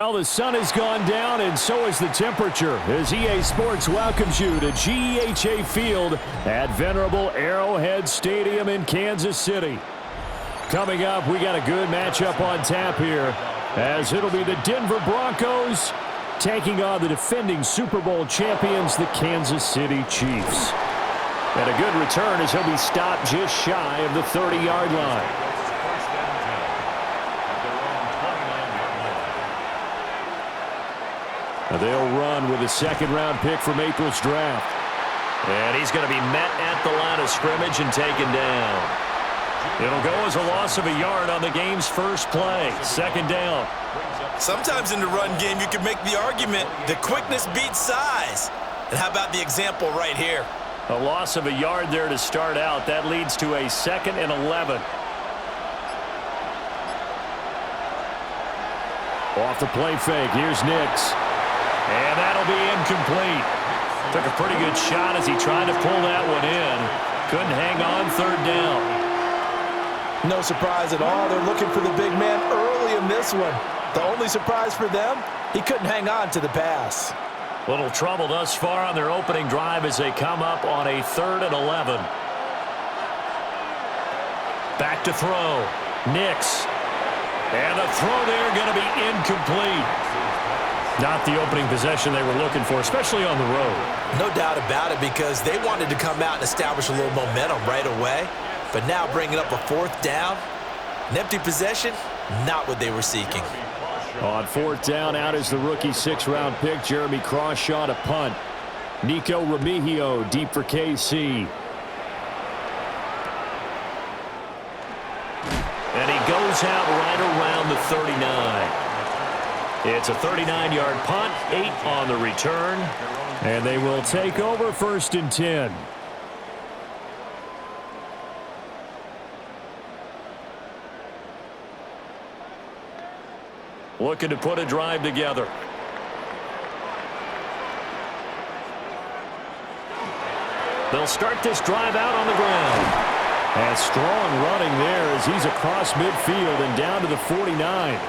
Well, the sun has gone down, and so has the temperature, as EA Sports welcomes you to GEHA Field at venerable Arrowhead Stadium in Kansas City. Coming up, we got a good matchup on tap here, as it'll be the Denver Broncos taking on the defending Super Bowl champions, the Kansas City Chiefs. And a good return as he'll be stopped just shy of the 30-yard line. They'll run with a second-round pick from April's draft. And he's going to be met at the line of scrimmage and taken down. It'll go as a loss of a yard on the game's first play. Second down. Sometimes in the run game, you can make the argument that quickness beats size. And how about the example right here? A loss of a yard there to start out. That leads to a 2nd and 11. Off the play fake, here's Nix. And that'll be incomplete. Took a pretty good shot as he tried to pull that one in. Couldn't hang on, third down. No surprise at all. They're looking for the big man early in this one. The only surprise for them, he couldn't hang on to the pass. Little trouble thus far on their opening drive as they come up on a 3rd and 11. Back to throw. Nix. And the throw there going to be incomplete. Not the opening possession they were looking for, especially on the road. No doubt about it, because they wanted to come out and establish a little momentum right away. But now bringing up a 4th down, an empty possession, not what they were seeking. On 4th down, out is the rookie 6th-round pick, Jeremy Crawshaw, to punt. Nico Remigio deep for KC. And he goes out right around the 39. It's a 39-yard punt, 8 on the return. And they will take over 1st and 10. Looking to put a drive together. They'll start this drive out on the ground. And strong running there as he's across midfield and down to the 49.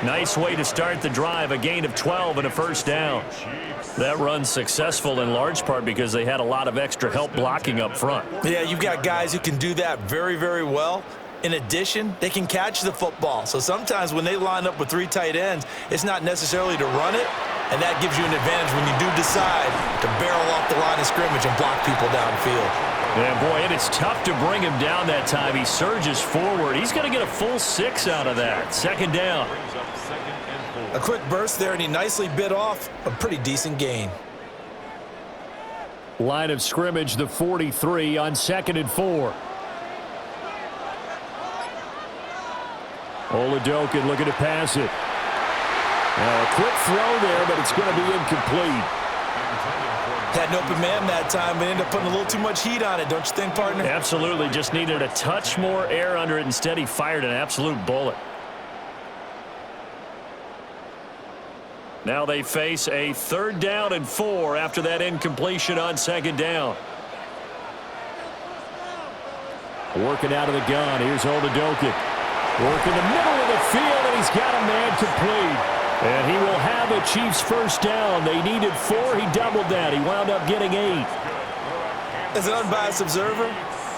Nice way to start the drive, a gain of 12 and a 1st down. That run's successful in large part because they had a lot of extra help blocking up front. Yeah, you've got guys who can do that very, very well. In addition, they can catch the football. So sometimes when they line up with 3 tight ends, it's not necessarily to run it, and that gives you an advantage when you do decide to barrel off the line of scrimmage and block people downfield. Yeah, boy, and it's tough to bring him down that time. He surges forward. He's going to get a full 6 out of that. 2nd down. A quick burst there, and he nicely bit off a pretty decent gain. Line of scrimmage, the 43 on 2nd and 4. Oladokin looking to pass it. Now a quick throw there, but it's going to be incomplete. Had an open man that time, but ended up putting a little too much heat on it, don't you think, partner? Absolutely. Just needed a touch more air under it. Instead, he fired an absolute bullet. Now they face a 3rd down and 4 after that incompletion on 2nd down. Working out of the gun. Here's Oladokin. Working the middle of the field, and he's got a man complete. And he will have a Chiefs 1st down. They needed 4. He doubled that. He wound up getting 8. As an unbiased observer,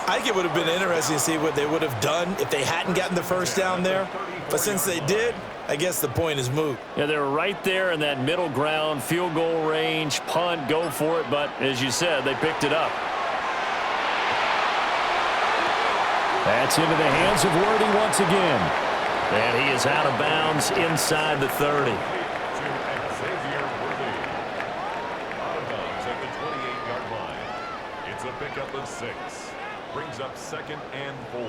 I think it would have been interesting to see what they would have done if they hadn't gotten the 1st down there. But since they did, I guess the point is moot. Yeah, they were right there in that middle ground, field goal range, punt, go for it. But as you said, they picked it up. That's into the hands of Worthy once again. And he is out of bounds inside the 30. It's a pickup of 6. Brings up 2nd and 4.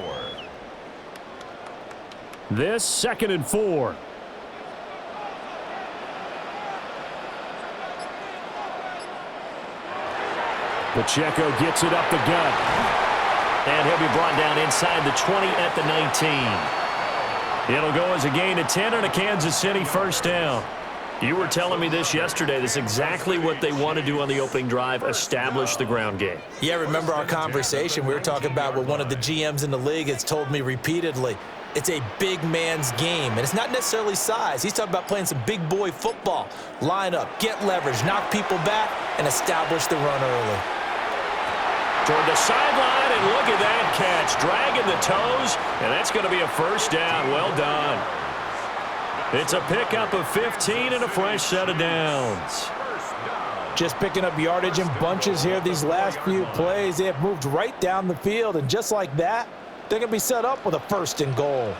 This 2nd and 4. Pacheco gets it up the gut. And he'll be brought down inside the 20 at the 19. It'll go as a gain of 10 and a Kansas City 1st down. You were telling me this yesterday. This is exactly what they want to do on the opening drive, establish the ground game. Yeah, remember our conversation? We were talking about what one of the GMs in the league has told me repeatedly. It's a big man's game, and it's not necessarily size. He's talking about playing some big boy football. Line up, get leverage, knock people back, and establish the run early. Toward the sideline, and look at that catch. Dragging the toes, and that's going to be a first down. Well done. It's a pickup of 15 and a fresh set of downs. Just picking up yardage in bunches here these last few plays. They have moved right down the field, and just like that, they're going to be set up with a 1st and goal.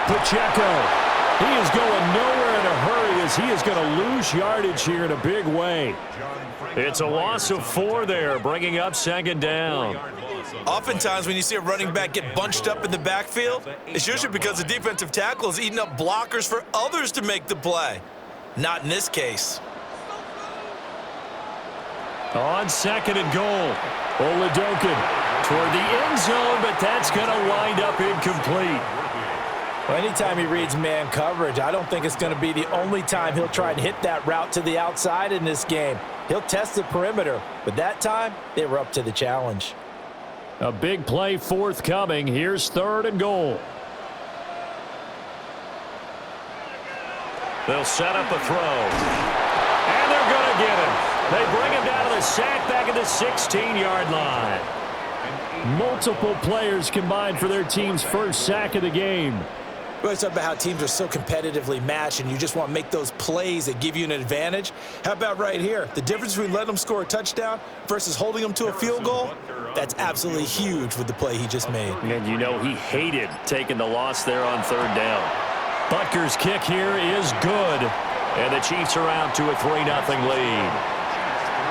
Pacheco, he is going nowhere in a hurry as he is going to lose yardage here in a big way. It's a loss of 4 there, bringing up 2nd down. Oftentimes when you see a running back get bunched up in the backfield, it's usually because the defensive tackle is eating up blockers for others to make the play. Not in this case. On 2nd and goal, Oladokin toward the end zone, but that's going to wind up incomplete. Well, anytime he reads man coverage, I don't think it's going to be the only time he'll try and hit that route to the outside in this game. He'll test the perimeter, but that time they were up to the challenge. A big play forthcoming. Here's 3rd and goal. They'll set up a throw. And they're going to get him. They bring him down to the sack back at the 16-yard line. Multiple players combined for their team's first sack of the game. We always talk about how teams are so competitively matched, and you just want to make those plays that give you an advantage. How about right here? The difference between letting them score a touchdown versus holding them to a field goal, that's absolutely huge with the play he just made. And you know he hated taking the loss there on 3rd down. Butker's kick here is good. And the Chiefs are out to a 3-0 lead.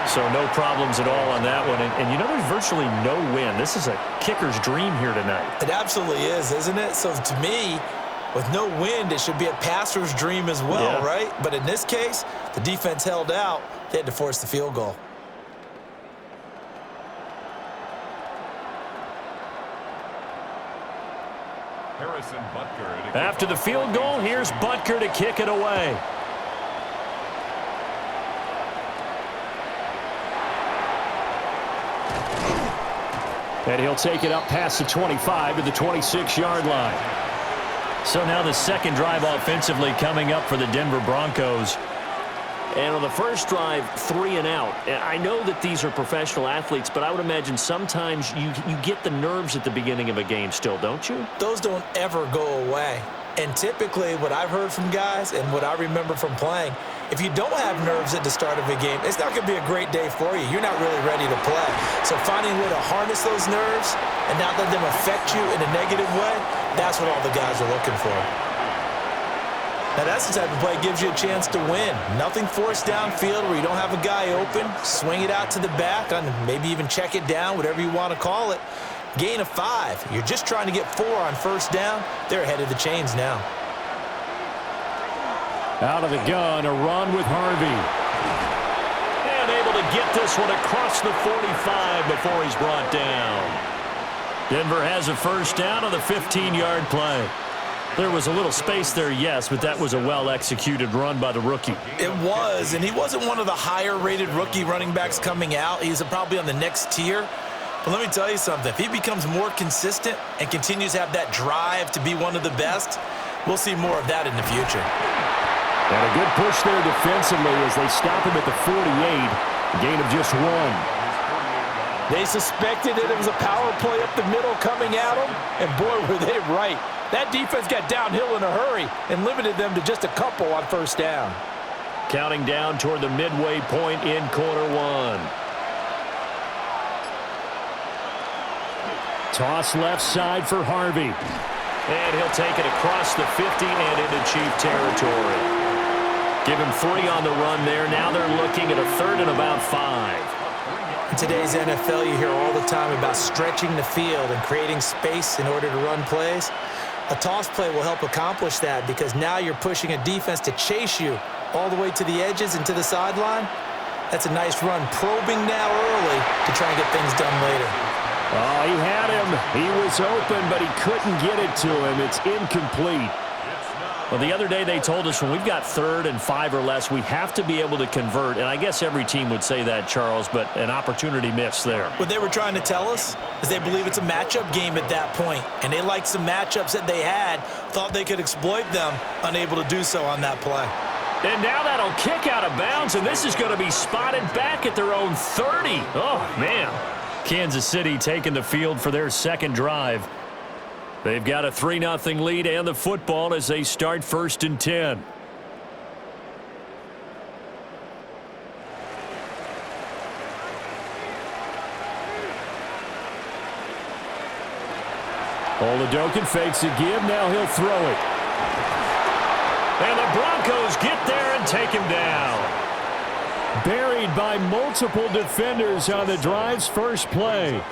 So no problems at all on that one. And you know there's virtually no win. This is a kicker's dream here tonight. It absolutely is, isn't it? So to me, with no wind, it should be a passer's dream as well, right? But in this case, the defense held out. They had to force the field goal. After the field goal, here's Butker to kick it away. And he'll take it up past the 25 to the 26-yard line. So now the 2nd drive offensively coming up for the Denver Broncos. And on the first drive, 3 and out. And I know that these are professional athletes, but I would imagine sometimes you get the nerves at the beginning of a game still, don't you? Those don't ever go away. And typically what I've heard from guys and what I remember from playing, if you don't have nerves at the start of a game, it's not going to be a great day for you. You're not really ready to play. So finding a way to harness those nerves and not let them affect you in a negative way, that's what all the guys are looking for. Now, that's the type of play that gives you a chance to win. Nothing forced downfield where you don't have a guy open. Swing it out to the back, and maybe even check it down, whatever you want to call it. Gain of 5. You're just trying to get 4 on 1st down. They're ahead of the chains now. Out of the gun, a run with Harvey. And able to get this one across the 45 before he's brought down. Denver has a 1st down on the 15-yard play. There was a little space there, yes, but that was a well-executed run by the rookie. It was, and he wasn't one of the higher-rated rookie running backs coming out. He's probably on the next tier. But let me tell you something. If he becomes more consistent and continues to have that drive to be one of the best, we'll see more of that in the future. And a good push there defensively as they stop him at the 48. A gain of just 1. They suspected that it was a power play up the middle coming at them, and boy, were they right. That defense got downhill in a hurry and limited them to just a couple on 1st down. Counting down toward the midway point in quarter 1. Toss left side for Harvey. And he'll take it across the 50 and into Chief territory. Give him 3 on the run there. Now they're looking at a 3rd and about 5. In today's NFL, you hear all the time about stretching the field and creating space in order to run plays. A toss play will help accomplish that because now you're pushing a defense to chase you all the way to the edges and to the sideline. That's a nice run, probing now early to try and get things done later. Oh, he had him. He was open, but he couldn't get it to him. It's incomplete. Well, the other day they told us when we've got 3rd and 5 or less, we have to be able to convert. And I guess every team would say that, Charles, but an opportunity missed there. What they were trying to tell us is they believe it's a matchup game at that point, and they liked some matchups that they had, thought they could exploit them, unable to do so on that play. And now that'll kick out of bounds, and this is going to be spotted back at their own 30. Oh, man. Kansas City taking the field for their second drive. They've got a 3-0 lead and the football as they start 1st and 10. Oladokin fakes a give. Now he'll throw it. And the Broncos get there and take him down. Buried by multiple defenders on the drive's first play.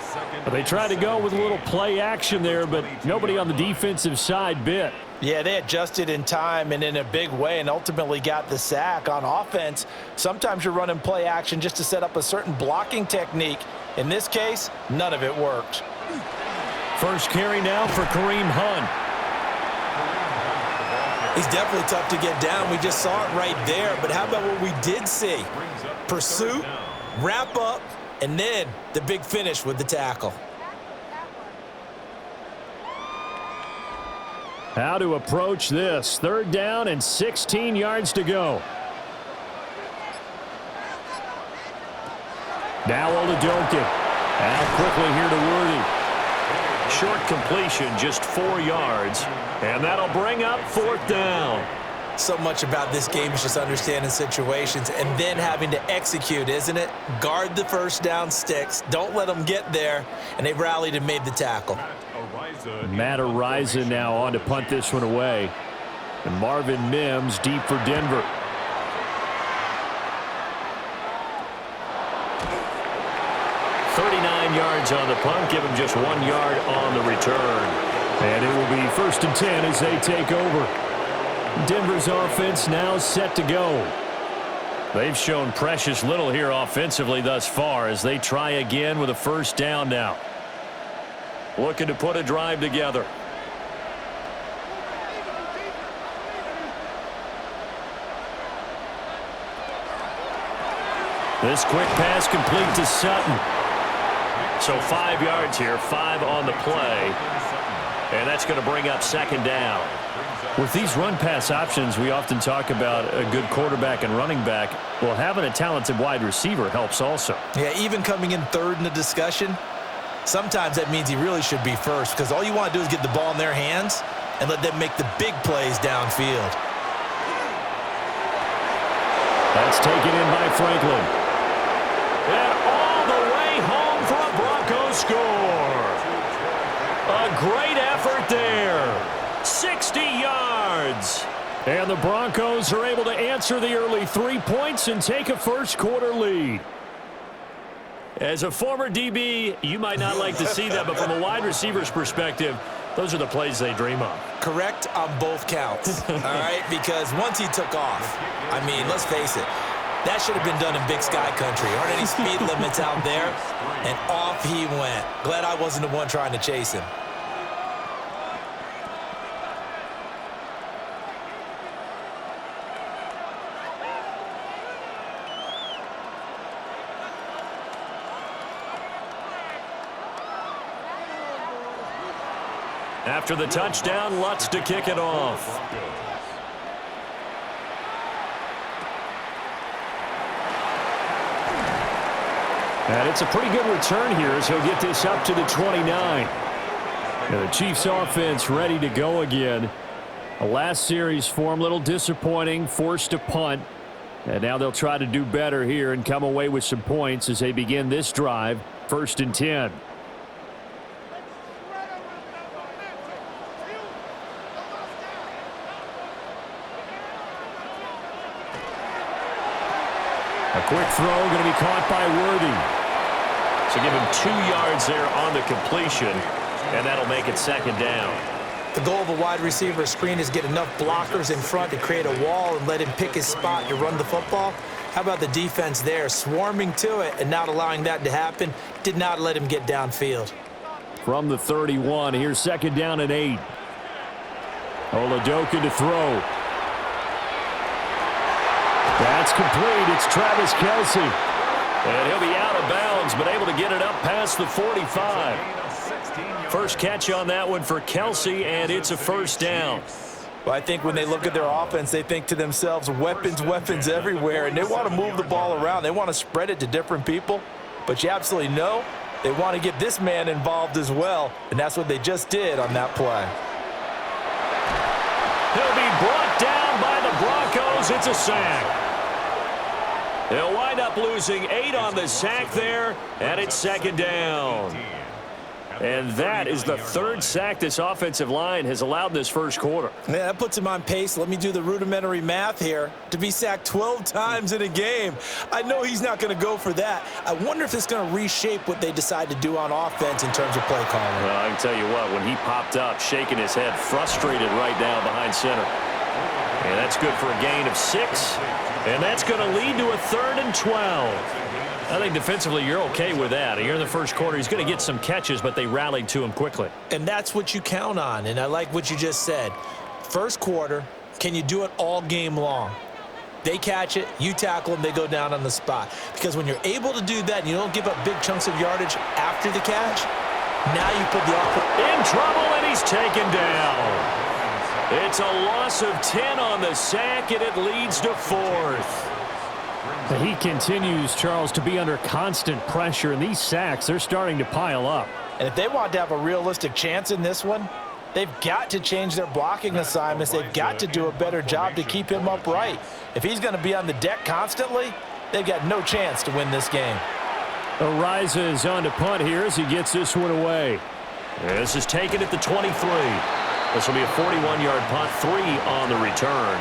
They tried to go with a little play action there, but nobody on the defensive side bit. Yeah, they adjusted in time and in a big way and ultimately got the sack. On offense, sometimes you're running play action just to set up a certain blocking technique. In this case, none of it worked. First carry now for Kareem Hunt. He's definitely tough to get down. We just saw it right there. But how about what we did see? Pursuit, wrap up, and then the big finish with the tackle. How to approach this. 3rd down and 16 yards to go. Now Oladokin. Out quickly here to Worthy. Short completion, just 4 yards, and that'll bring up 4th down. So much about this game is just understanding situations and then having to execute, isn't it? Guard the first down sticks. Don't let them get there. And they rallied and made the tackle. Matt Ariza now on to punt this one away. And Marvin Mims deep for Denver. Yards on the punt, give him just 1 yard on the return. And it will be 1st and 10 as they take over. Denver's offense now set to go. They've shown precious little here offensively thus far as they try again with a 1st down now. Looking to put a drive together. This quick pass complete to Sutton. So 5 yards here, 5 on the play. And that's going to bring up 2nd down. With these run-pass options, we often talk about a good quarterback and running back. Well, having a talented wide receiver helps also. Yeah, even coming in 3rd in the discussion, sometimes that means he really should be first because all you want to do is get the ball in their hands and let them make the big plays downfield. That's taken in by Franklin. And all the way home for a Broncos score. A great effort there. 60 yards. And the Broncos are able to answer the early 3 points and take a first-quarter lead. As a former DB, you might not like to see that, but from a wide receiver's perspective, those are the plays they dream of. Correct on both counts, all right? Because once he took off, I mean, let's face it, that should have been done in Big Sky Country. Aren't any speed limits out there? And off he went. Glad I wasn't the one trying to chase him. After the touchdown, Lutz to kick it off. And it's a pretty good return here as he'll get this up to the 29. And the Chiefs offense ready to go again. A last series for him, a little disappointing, forced to punt. And now they'll try to do better here and come away with some points as they begin this drive, 1st and 10. A quick throw going to be caught by Worthy. So give him 2 yards there on the completion, and that'll make it 2nd down. The goal of a wide receiver screen is get enough blockers in front to create a wall and let him pick his spot to run the football. How about the defense there, swarming to it and not allowing that to happen? Did not let him get downfield. From the 31, here's 2nd down and 8. Oladoka to throw. That's complete. It's Travis Kelce. And he'll be out of bounds, but able to get it up past the 45. First catch on that one for Kelce, and it's a first down. Well, I think when they look at their offense, they think to themselves, weapons, weapons everywhere, and they want to move the ball around. They want to spread it to different people, but you absolutely know they want to get this man involved as well, and that's what they just did on that play. He'll be brought down by the Broncos. It's a sack. They'll wind up losing 8 on the sack there, and it's second down. And that is the 3rd sack this offensive line has allowed in this first quarter. Yeah, that puts him on pace. Let me do the rudimentary math here. To be sacked 12 times in a game, I know he's not going to go for that. I wonder if it's going to reshape what they decide to do on offense in terms of play calling. Well, I can tell you what, when he popped up, shaking his head, frustrated right now behind center. And that's good for a gain of 6. And that's going to lead to a 3rd and 12. I think defensively you're okay with that. Here in the first quarter, he's going to get some catches, but they rallied to him quickly. And that's what you count on, and I like what you just said. First quarter, can you do it all game long? They catch it, you tackle them, they go down on the spot. Because when you're able to do that and you don't give up big chunks of yardage after the catch, now you put the offense in trouble, and he's taken down. It's a loss of 10 on the sack, and it leads to 4th. He continues, Charles, to be under constant pressure, and these sacks, they're starting to pile up. And if they want to have a realistic chance in this one, they've got to change their blocking assignments. They've got to do a better job to keep him upright. If he's going to be on the deck constantly, they've got no chance to win this game. Ariza is on to punt here as he gets this one away. This is taken at the 23. This will be a 41-yard punt, 3 on the return.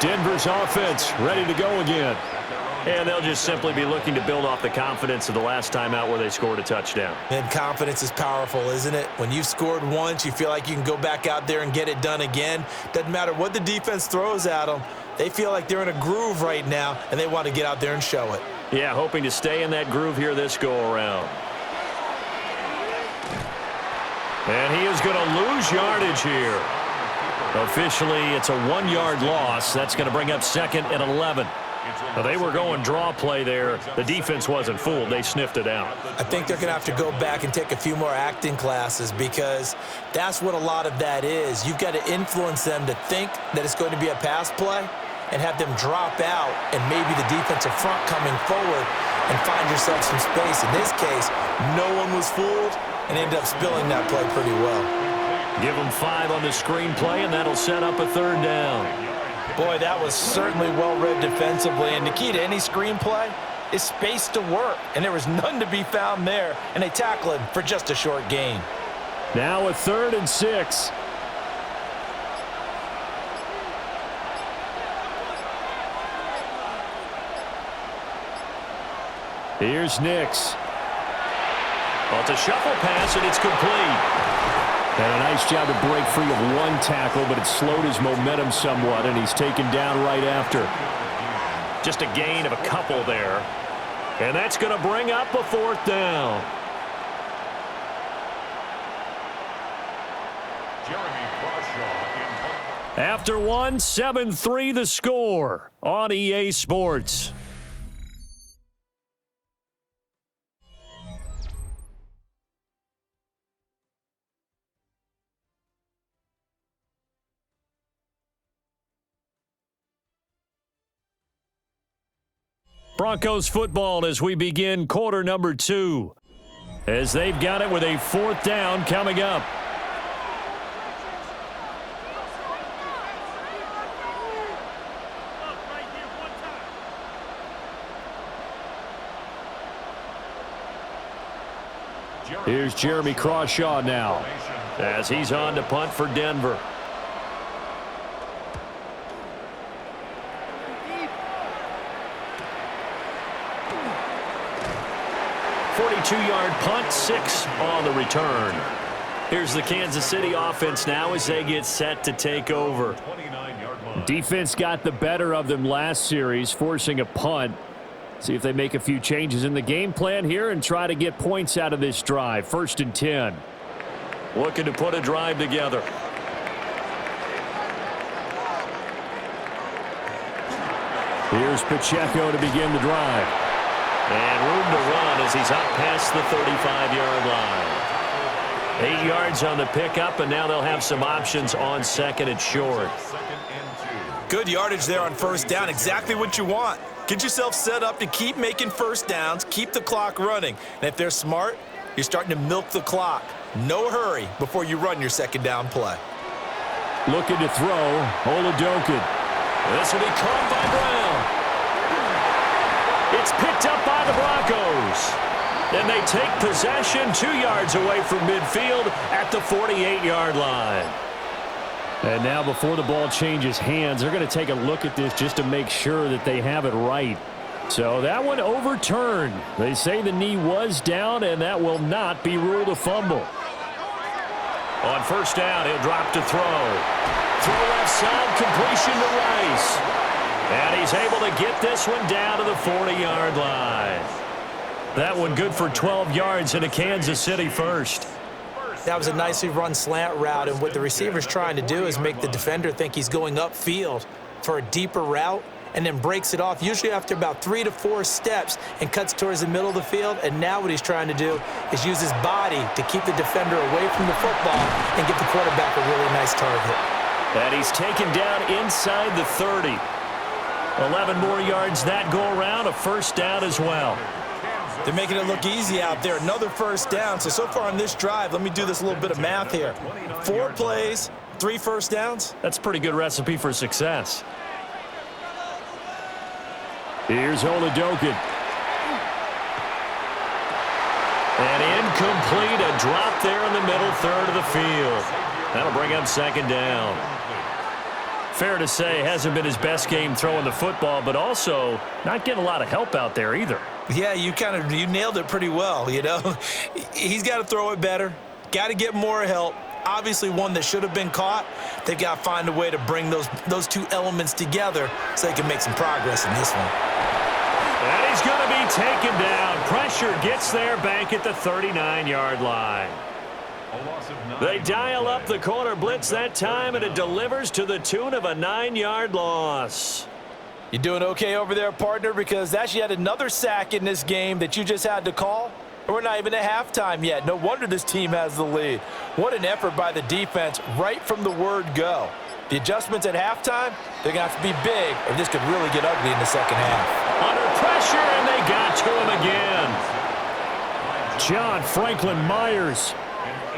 Denver's offense ready to go again. And they'll just simply be looking to build off the confidence of the last time out where they scored a touchdown. And confidence is powerful, isn't it? When you've scored once, you feel like you can go back out there and get it done again. Doesn't matter what the defense throws at them. They feel like they're in a groove right now, and they want to get out there and show it. Yeah, hoping to stay in that groove here this go-around. And he is going to lose yardage here. Officially, it's a 1-yard loss. That's going to bring up 2nd and 11. Now, they were going draw play there. The defense wasn't fooled. They sniffed it out. I think they're going to have to go back and take a few more acting classes because that's what a lot of that is. You've got to influence them to think that it's going to be a pass play and have them drop out and maybe the defensive front coming forward and find yourself some space. In this case, no one was fooled and ended up spilling that play pretty well. Give them 5 on the screenplay, and that'll set up a 3rd down. Boy, that was certainly well-read defensively, and the key to any screenplay is space to work, and there was none to be found there, and they tackle him for just a short gain. Now a 3rd and 6. Here's Nix. Well, it's a shuffle pass, and it's complete. And a nice job to break free of one tackle, but it slowed his momentum somewhat, and he's taken down right after. Just a gain of a couple there. And that's going to bring up a 4th down. After 1, 7-3 the score on EA Sports. Broncos football as we begin quarter number 2. As they've got it with a 4th down coming up. Here's Jeremy Crawshaw now as he's on to punt for Denver. 42-yard punt, 6 on the return. Here's the Kansas City offense now as they get set to take over. Defense got the better of them last series, forcing a punt. See if they make a few changes in the game plan here and try to get points out of this drive. 1st and 10. Looking to put a drive together. Here's Pacheco to begin the drive. And room to run as he's up past the 35-yard line. 8 yards on the pickup, and now they'll have some options on second and short. Good yardage there on first down. Exactly what you want. Get yourself set up to keep making first downs, keep the clock running. And if they're smart, you're starting to milk the clock. No hurry before you run your second down play. Looking to throw, Oladokin. This will be caught by Brown. It's picked up by the Broncos. And they take possession 2 yards away from midfield at the 48-yard line. And now before the ball changes hands, they're going to take a look at this just to make sure that they have it right. So that one overturned. They say the knee was down, and that will not be ruled a fumble. On first down, he'll drop to throw. Throw left side, completion to Rice. And he's able to get this one down to the 40-yard line. That one good for 12 yards into Kansas City first. That was a nicely run slant route, and what the receiver's trying to do is make the defender think he's going upfield for a deeper route, and then breaks it off, usually after about 3 to 4 steps, and cuts towards the middle of the field. And now what he's trying to do is use his body to keep the defender away from the football and give the quarterback a really nice target. And he's taken down inside the 30. 11 more yards that go around, a first down as well. They're making it look easy out there. Another first down. So far on this drive, let me do this little bit of math here. 4 plays, 3 first downs. That's a pretty good recipe for success. Here's Oladokin. And incomplete, a drop there in the middle third of the field. That'll bring up second down. Fair to say, hasn't been his best game throwing the football, but also not getting a lot of help out there either. Yeah, you nailed it pretty well, you know. He's got to throw it better, got to get more help. Obviously one that should have been caught. They've got to find a way to bring those two elements together so they can make some progress in this one. And he's going to be taken down. Pressure gets there back at the 39-yard line. They dial up the corner blitz that time, and it delivers to the tune of a 9-yard loss. You doing okay over there, partner? Because that's yet another sack in this game that you just had to call. We're not even at halftime yet. No wonder this team has the lead. What an effort by the defense right from the word go. The adjustments at halftime, they're going to have to be big, or this could really get ugly in the second half. Under pressure, and they got to him again. John Franklin Myers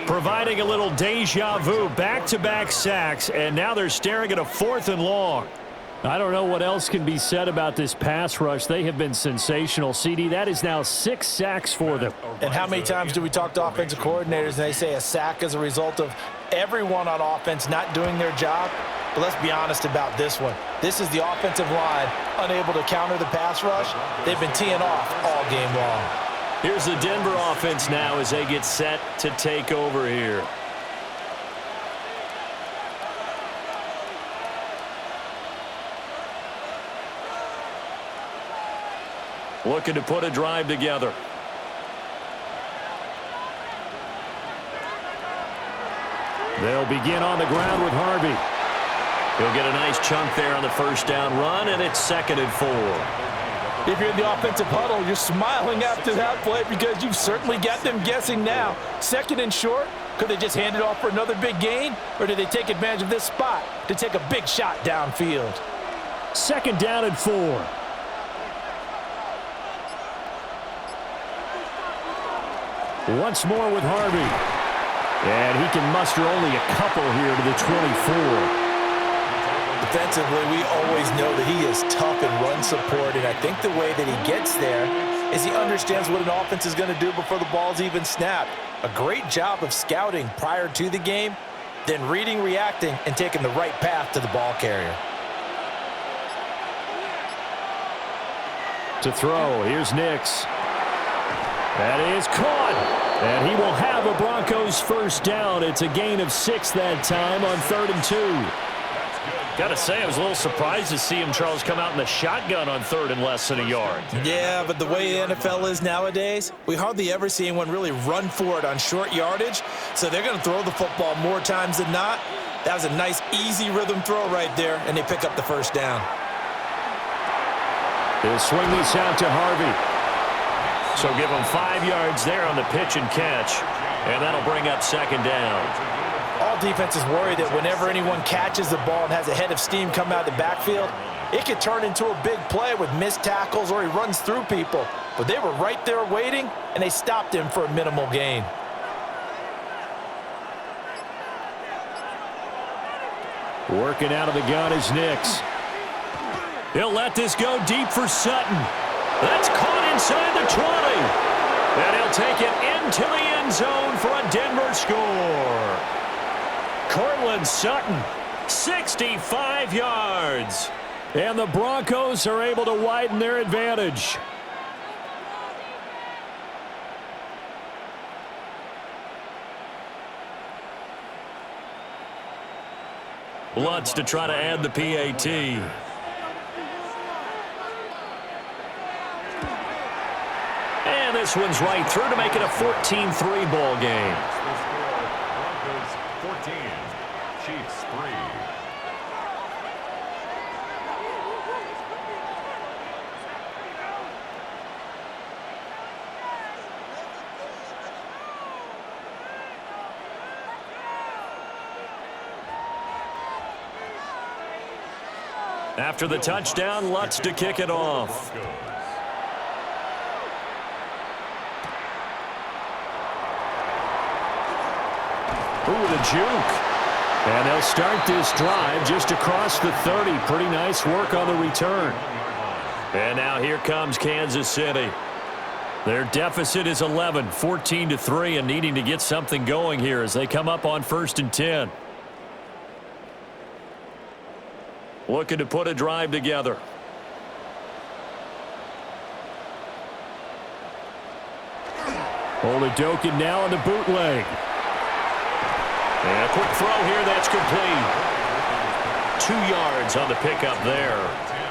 providing a little deja vu. Back-to-back sacks, and now they're staring at a 4th and long. I don't know what else can be said about this pass rush. They have been sensational, CD. That is now 6 sacks for them. And how many times do we talk to offensive coordinators and they say a sack is a result of everyone on offense not doing their job? But let's be honest about this one. This is the offensive line unable to counter the pass rush. They've been teeing off all game long. Here's the Denver offense now as they get set to take over here. Looking to put a drive together. They'll begin on the ground with Harvey. He'll get a nice chunk there on the first down run, and it's 2nd and 4. If you're in the offensive huddle, you're smiling after that play because you've certainly got them guessing now. 2nd and short, could they just hand it off for another big gain? Or do they take advantage of this spot to take a big shot downfield? 2nd down and 4. Once more with Harvey. And he can muster only a couple here to the 24. Defensively, we always know that he is tough in run support, and I think the way that he gets there is he understands what an offense is going to do before the ball's even snapped. A great job of scouting prior to the game, then reading, reacting, and taking the right path to the ball carrier. To throw, here's Nix. That is caught, and he will have a Broncos first down. It's a gain of 6 that time on 3rd and 2. Got to say, I was a little surprised to see him, Charles, come out in the shotgun on 3rd and less than a yard. Yeah, but the way the NFL is nowadays, we hardly ever see anyone really run for it on short yardage, so they're going to throw the football more times than not. That was a nice, easy rhythm throw right there, and they pick up the first down. He'll swing this out to Harvey. So give him 5 yards there on the pitch and catch, and that'll bring up second down. All defenses worry that whenever anyone catches the ball and has a head of steam come out of the backfield, it could turn into a big play with missed tackles or he runs through people. But they were right there waiting, and they stopped him for a minimal gain. Working out of the gun is Nix. He'll let this go deep for Sutton. That's caught inside the 20. And he'll take it into the end zone for a Denver score. Cortland Sutton, 65 yards. And the Broncos are able to widen their advantage. Lutz to try to add the PAT. And this one's right through to make it a 14-3 ball game. Broncos 14, Chiefs 3. After the touchdown, Lutz to kick it off. Ooh, the juke. And they'll start this drive just across the 30. Pretty nice work on the return. And now here comes Kansas City. Their deficit is 11, 14-3, and needing to get something going here as they come up on 1st and 10. Looking to put a drive together. Oladokin now on the bootleg. And a quick throw here that's complete. 2 yards on the pickup there.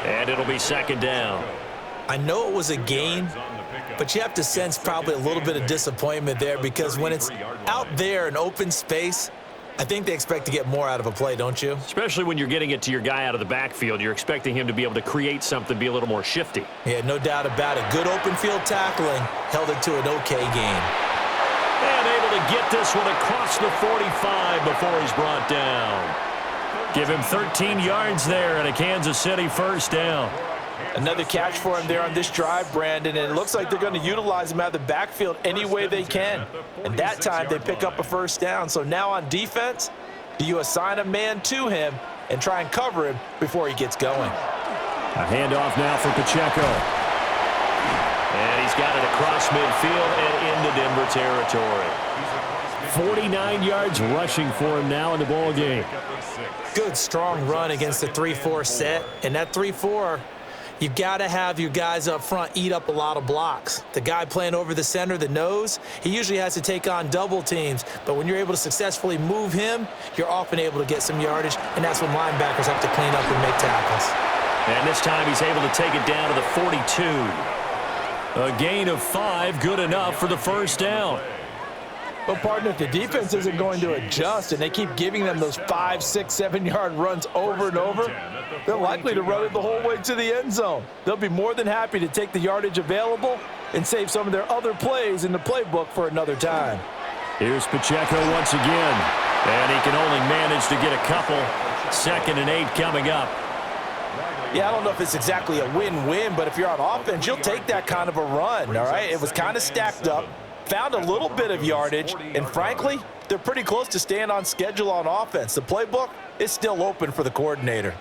And it'll be second down. I know it was a gain, but you have to sense probably a little bit of disappointment there because when it's out there in open space, I think they expect to get more out of a play, don't you? Especially when you're getting it to your guy out of the backfield. You're expecting him to be able to create something, be a little more shifty. Yeah, no doubt about it. Good open field tackling held it to an okay gain. And able to get this one across the 45 before he's brought down. Give him 13 yards there and a Kansas City first down. Another catch for him there on this drive, Brandon, and it looks like they're going to utilize him out of the backfield any way they can. And that time they pick up a first down. So now on defense, do you assign a man to him and try and cover him before he gets going? A handoff now for Pacheco. And he's got it across midfield and into Denver territory. 49 yards rushing for him now in the ball game. Good, strong run against the 3-4 set. And that 3-4, you've got to have your guys up front eat up a lot of blocks. The guy playing over the center, the nose, he usually has to take on double teams. But when you're able to successfully move him, you're often able to get some yardage, and that's when linebackers have to clean up and make tackles. And this time he's able to take it down to the 42. A gain of 5, good enough for the first down. But, partner, if the defense isn't going to adjust and they keep giving them those 5, 6, 7-yard runs over and over, they're likely to run it the whole way to the end zone. They'll be more than happy to take the yardage available and save some of their other plays in the playbook for another time. Here's Pacheco once again. And he can only manage to get a couple. 2nd and 8 coming up. Yeah, I don't know if it's exactly a win-win, but if you're on offense, you'll take that kind of a run, all right? It was kind of stacked up, found a little bit of yardage, and frankly, they're pretty close to staying on schedule on offense. The playbook is still open for the coordinator.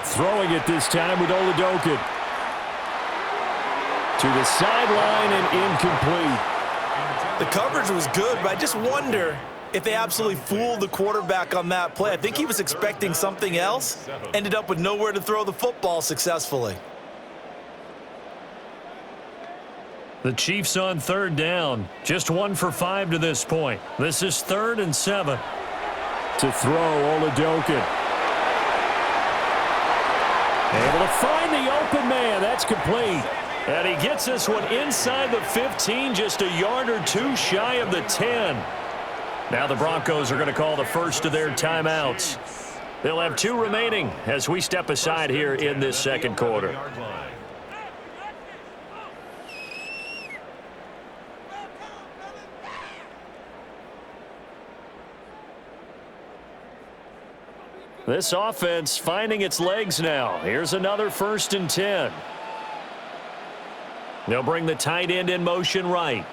Throwing it this time with Oladokin. To the sideline and incomplete. The coverage was good, but I just wonder if they absolutely fooled the quarterback on that play. I think he was expecting something else, ended up with nowhere to throw the football successfully. The Chiefs on 3rd down. Just 1 for 5 to this point. This is 3rd and 7. To throw, Oladokin. Able to find the open man. That's complete. And he gets this one inside the 15, just a yard or 2 shy of the 10. Now the Broncos are going to call the first of their timeouts. They'll have 2 remaining as we step aside here in this second quarter. This offense finding its legs now. Here's another 1st and 10. They'll bring the tight end in motion right.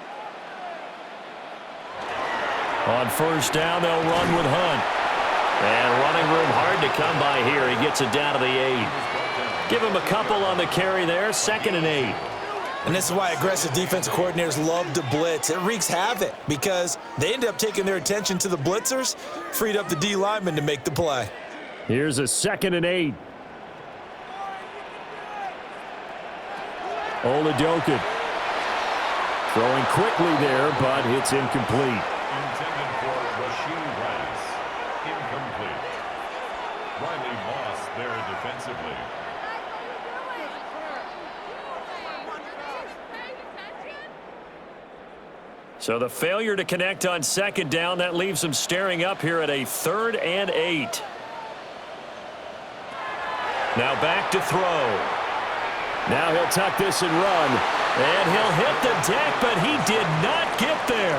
On 1st down, they'll run with Hunt. And running room hard to come by here. He gets it down to the 8. Give him a couple on the carry there. 2nd and 8. And this is why aggressive defensive coordinators love to blitz. It wreaks havoc because they end up taking their attention to the blitzers, freed up the D lineman to make the play. Here's a 2nd and 8. Oladokin throwing quickly there, but it's incomplete. Intended for Rasheed Rice. Incomplete. Riley Moss there defensively. So the failure to connect on 2nd down, that leaves them staring up here at a 3rd and 8. Now back to throw. Now he'll tuck this and run. And he'll hit the deck, but he did not get there.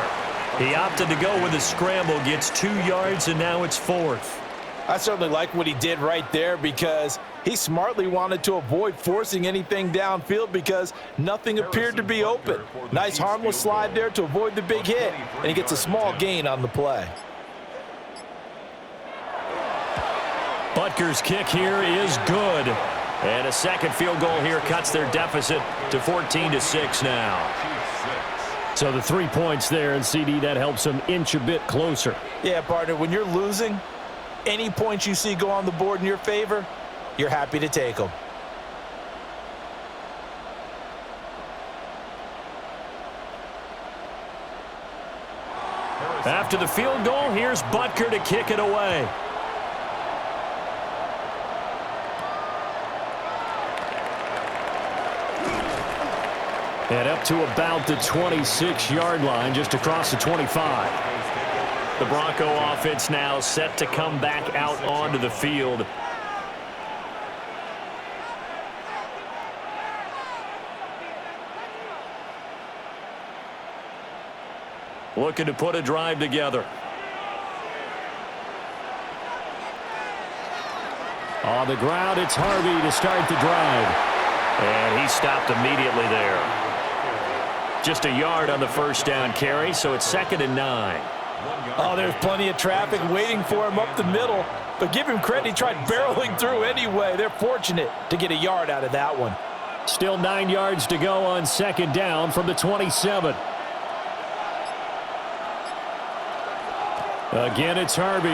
He opted to go with a scramble, gets 2 yards, and now it's 4th. I certainly like what he did right there because he smartly wanted to avoid forcing anything downfield because nothing appeared to be open. Nice harmless slide there to avoid the big hit, and he gets a small gain on the play. Butker's kick here is good. And a 2nd field goal here cuts their deficit to 14-6 now. So the 3 points there, and CD, that helps them inch a bit closer. Yeah, partner, when you're losing, any points you see go on the board in your favor, you're happy to take them. After the field goal, here's Butker to kick it away. And up to about the 26-yard line, just across the 25. The Bronco offense now set to come back out onto the field. Looking to put a drive together. On the ground, it's Harvey to start the drive. And he stopped immediately there. Just a yard on the 1st down carry, so it's 2nd and 9. Oh, there's plenty of traffic waiting for him up the middle. But give him credit, he tried barreling through anyway. They're fortunate to get a yard out of that one. Still 9 yards to go on 2nd down from the 27. Again, it's Harvey.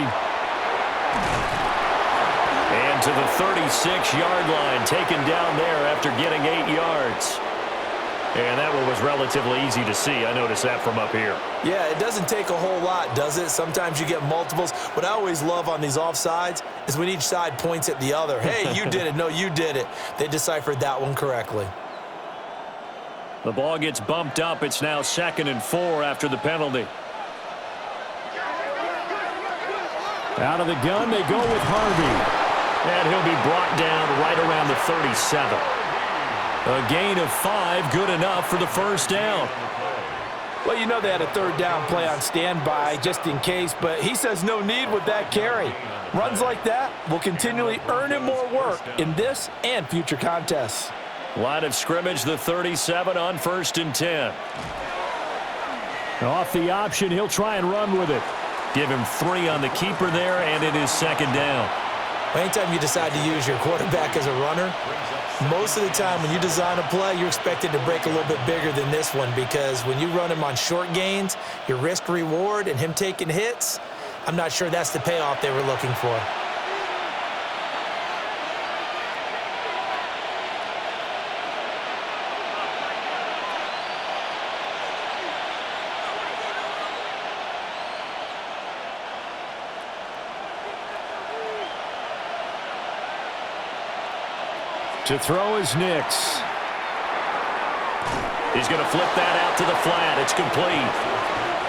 And to the 36-yard line, taken down there after getting 8 yards. And that one was relatively easy to see. I noticed that from up here. Yeah, it doesn't take a whole lot, does it? Sometimes you get multiples. What I always love on these offsides is when each side points at the other. Hey, you did it. No, you did it. They deciphered that one correctly. The ball gets bumped up. It's now 2nd and 4 after the penalty. Out of the gun, they go with Harvey. And he'll be brought down right around the 37. A gain of 5, good enough for the 1st down. Well, you know they had a 3rd down play on standby just in case, but he says no need with that carry. Runs like that will continually earn him more work in this and future contests. Line of scrimmage, the 37 on 1st and 10. Off the option, he'll try and run with it. Give him 3 on the keeper there, and it is 2nd down. Anytime you decide to use your quarterback as a runner, most of the time when you design a play, you're expected to break a little bit bigger than this one because when you run him on short gains, your risk-reward and him taking hits, I'm not sure that's the payoff they were looking for. To throw is Nix. He's going to flip that out to the flat. It's complete.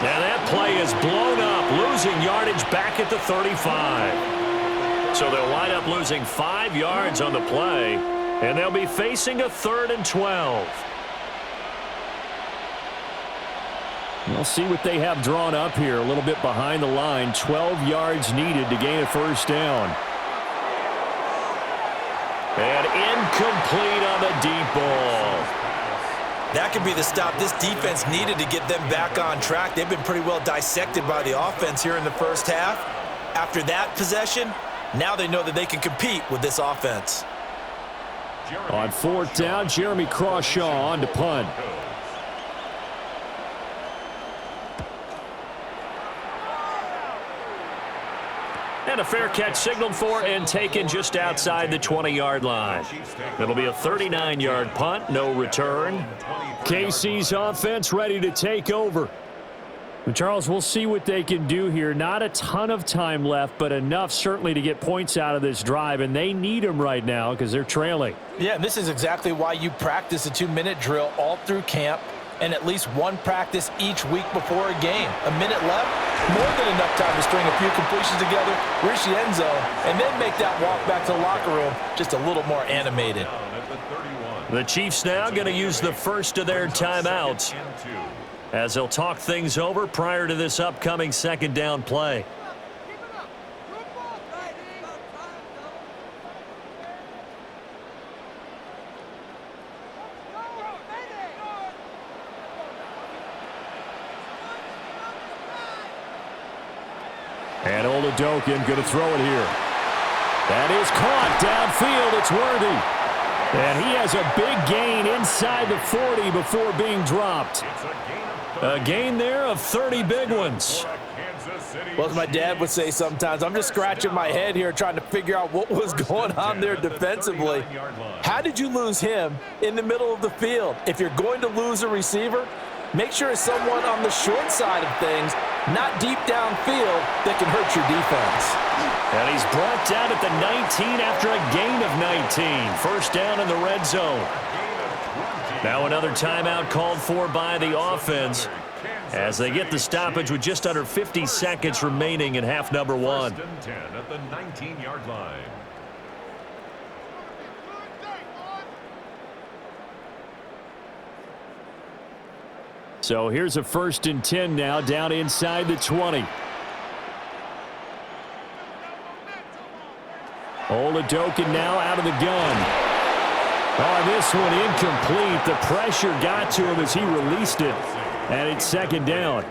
Now that play is blown up, losing yardage back at the 35. So they'll wind up losing 5 yards on the play, and they'll be facing a 3rd and 12. We'll see what they have drawn up here. A little bit behind the line. 12 yards needed to gain a first down. And incomplete on the deep ball. That could be the stop this defense needed to get them back on track. They've been pretty well dissected by the offense here in the first half. After that possession, now they know that they can compete with this offense. On 4th down, Jeremy Crawshaw on to punt. And a fair catch signaled for and taken just outside the 20-yard line. It'll be a 39-yard punt, no return. KC's offense ready to take over. And Charles, we'll see what they can do here. Not a ton of time left, but enough certainly to get points out of this drive, and they need them right now because they're trailing. Yeah, and this is exactly why you practice a 2-minute drill all through camp and at least one practice each week before a game. A minute left, more than enough time to string a few completions together, reach the end zone, and then make that walk back to the locker room just a little more animated. The Chiefs now going to use the first of their timeouts as they'll talk things over prior to this upcoming 2nd down play. And Oladokin going to throw it here. That is caught downfield. It's Worthy. And he has a big gain inside the 40 before being dropped. A gain there of 30 big ones. Well, as my dad would say sometimes, I'm just scratching my head here trying to figure out what was going on there defensively. How did you lose him in the middle of the field? If you're going to lose a receiver, make sure it's someone on the short side of things, not deep downfield, that can hurt your defense. And he's brought down at the 19 after a gain of 19. First down in the red zone. Now another timeout called for by the offense as they get the stoppage with just under 50 seconds remaining in half number 1. 1st and 10 at the 19-yard line. So here's a 1st and 10 now down inside the 20. Oladokin now out of the gun. Oh, this one incomplete. The pressure got to him as he released it. And it's 2nd down.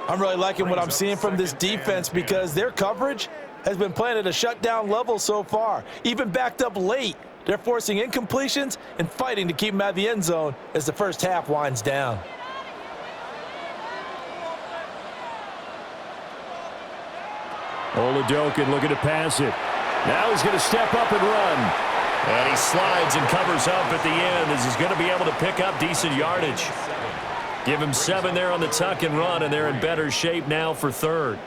I'm really liking what I'm seeing from this defense because their coverage has been playing at a shutdown level so far. Even backed up late, they're forcing incompletions and fighting to keep them out of the end zone as the first half winds down. Oladokin looking to pass it. Now he's going to step up and run. And he slides and covers up at the end as he's going to be able to pick up decent yardage. Give him 7 there on the tuck and run, and they're in better shape now for 3rd.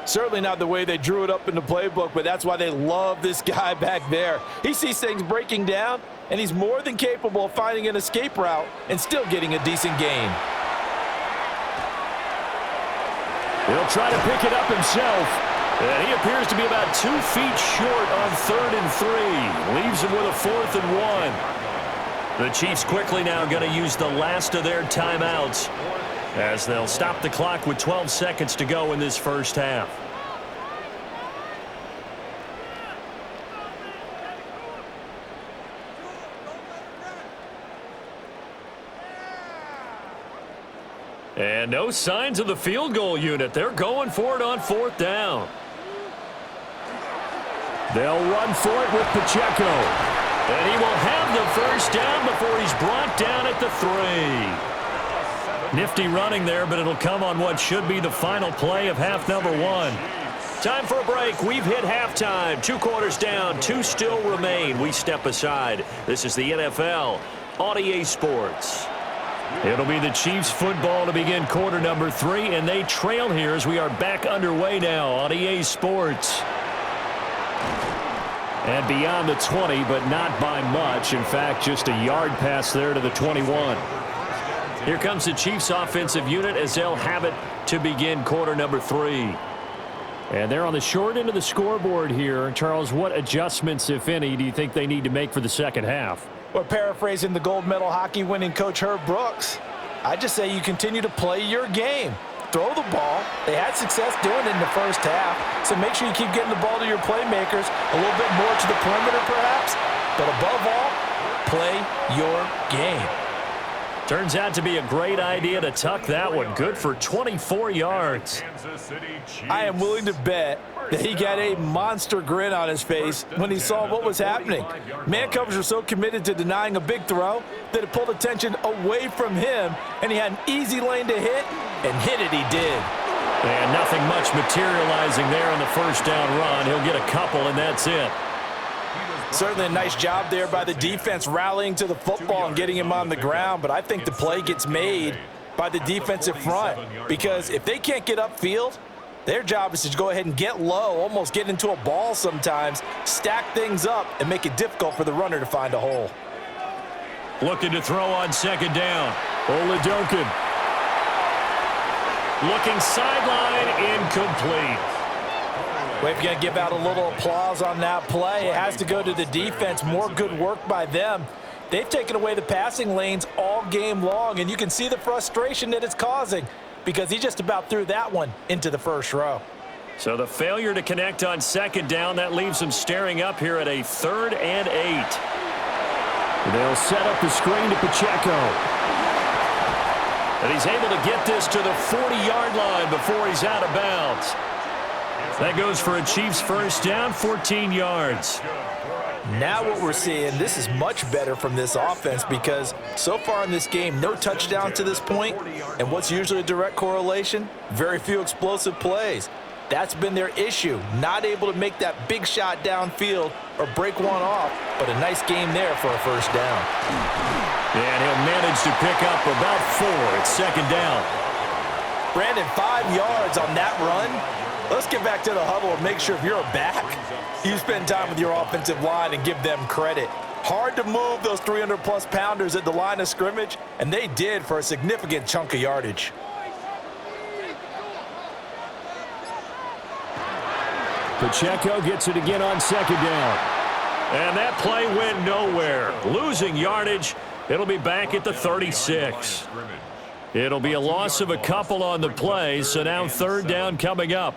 Certainly not the way they drew it up in the playbook, but that's why they love this guy back there. He sees things breaking down, and he's more than capable of finding an escape route and still getting a decent gain. He'll try to pick it up himself. And he appears to be about 2 feet short on 3rd and 3. Leaves him with a 4th and 1. The Chiefs quickly now going to use the last of their timeouts as they'll stop the clock with 12 seconds to go in this first half. And no signs of the field goal unit. They're going for it on 4th down. They'll run for it with Pacheco. And he will have the first down before he's brought down at the 3. Nifty running there, but it'll come on what should be the final play of half number 1. Time for a break. We've hit halftime. 2 quarters down, 2 still remain. We step aside. This is the NFL on EA Sports. It'll be the Chiefs football to begin quarter number 3, and they trail here as we are back underway now on EA Sports. And beyond the 20, but not by much. In fact, just a yard pass there to the 21. Here comes the Chiefs offensive unit as they'll have it to begin quarter number 3. And they're on the short end of the scoreboard here. Charles, what adjustments, if any, do you think they need to make for the second half? Well, paraphrasing the gold medal hockey winning coach Herb Brooks, I just say you continue to play your game. Throw the ball. They had success doing it in the first half, so make sure you keep getting the ball to your playmakers, a little bit more to the perimeter perhaps, but above all, play your game. Turns out to be a great idea to tuck that one. Good for 24 yards. I am willing to bet that he got a monster grin on his face when he saw what was happening. Man covers were so committed to denying a big throw that it pulled attention away from him, and he had an easy lane to hit, and hit it he did. And nothing much materializing there on the first down run. He'll get a couple, and that's it. Certainly a nice job there by the defense rallying to the football and getting him on the ground, but I think the play gets made by the defensive front because if they can't get upfield, their job is to go ahead and get low, almost get into a ball sometimes, stack things up, and make it difficult for the runner to find a hole. Looking to throw on second down. Oladokun. Looking sideline, incomplete. Well, if you're going to give out a little applause on that play, it has to go to the defense. More good work by them. They've taken away the passing lanes all game long, and you can see the frustration that it's causing because he just about threw that one into the first row. So the failure to connect on second down, that leaves them staring up here at a 3rd and 8. They'll set up the screen to Pacheco. And he's able to get this to the 40-yard line before he's out of bounds. That goes for a Chiefs first down, 14 yards. Now what we're seeing, this is much better from this offense because so far in this game, no touchdown to this point, and what's usually a direct correlation? Very few explosive plays. That's been their issue, not able to make that big shot downfield or break one off, but a nice game there for a first down. And he'll manage to pick up about 4 at second down. Brandon, 5 yards on that run. Let's get back to the huddle and make sure if you're a back, you spend time with your offensive line and give them credit. Hard to move those 300-plus pounders at the line of scrimmage, and they did for a significant chunk of yardage. Pacheco gets it again on second down. And that play went nowhere. Losing yardage. It'll be back at the 36. It'll be a loss of a couple on the play, so now third down coming up.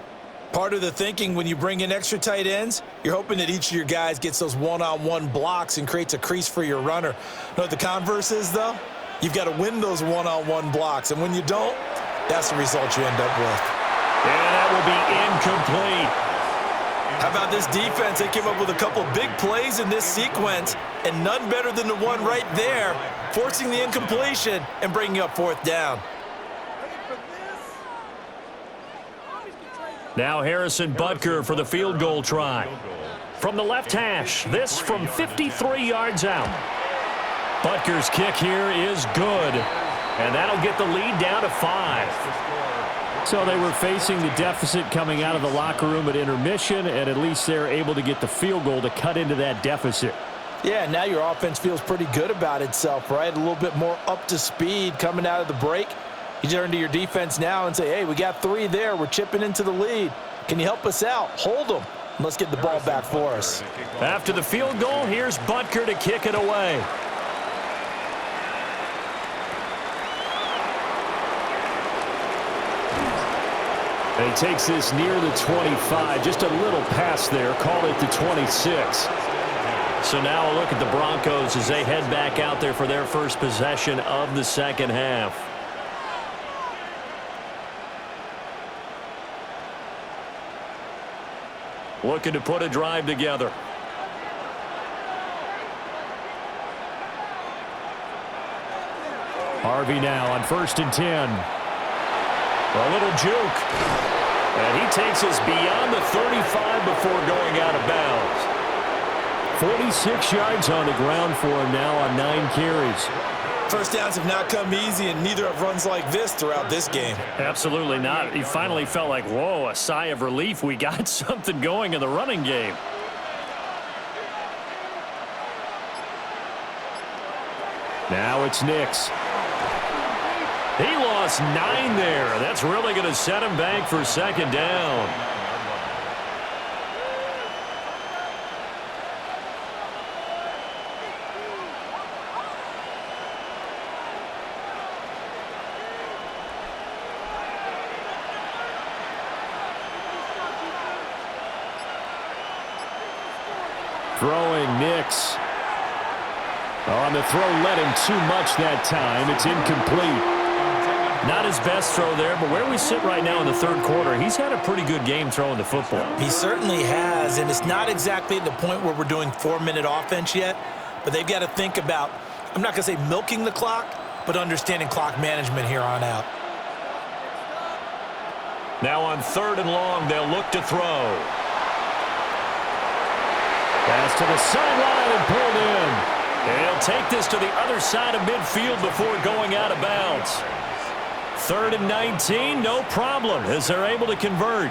Part of the thinking when you bring in extra tight ends, you're hoping that each of your guys gets those one-on-one blocks and creates a crease for your runner. Know what the converse is, though? You've got to win those one-on-one blocks, and when you don't, that's the result you end up with. And that will be incomplete. How about this defense? They came up with a couple big plays in this sequence, and none better than the one right there, forcing the incompletion and bringing up fourth down. Now Harrison Butker for the field goal try. From the left hash, this from 53 yards out. Butker's kick here is good, and that'll get the lead down to 5. So they were facing the deficit coming out of the locker room at intermission, and at least they're able to get the field goal to cut into that deficit. Yeah, now your offense feels pretty good about itself, right? A little bit more up to speed coming out of the break. You turn to your defense now and say, hey, we got 3 there. We're chipping into the lead. Can you help us out? Hold them. Let's get the ball back for us. After the field goal, here's Butker to kick it away. And he takes this near the 25. Just a little pass there. Call it the 26. So now a look at the Broncos as they head back out there for their first possession of the second half. Looking to put a drive together. Harvey now on 1st and 10. A little juke. And he takes us beyond the 35 before going out of bounds. 46 yards on the ground for him now on 9 carries. First downs have not come easy, and neither have runs like this throughout this game. Absolutely not. He finally felt like, whoa, a sigh of relief. We got something going in the running game. Now it's Nix. He lost 9 there. That's really going to set him back for second down. Throwing Nix. On the throw, led him too much that time. It's incomplete. Not his best throw there, but where we sit right now in the third quarter, he's had a pretty good game throwing the football. He certainly has, and it's not exactly at the point where we're doing 4-minute offense yet, but they've got to think about, I'm not going to say milking the clock, but understanding clock management here on out. Now on 3rd and long, they'll look to throw. Pass to the sideline and pulled in. They'll take this to the other side of midfield before going out of bounds. 3rd and 19, no problem, as they're able to convert.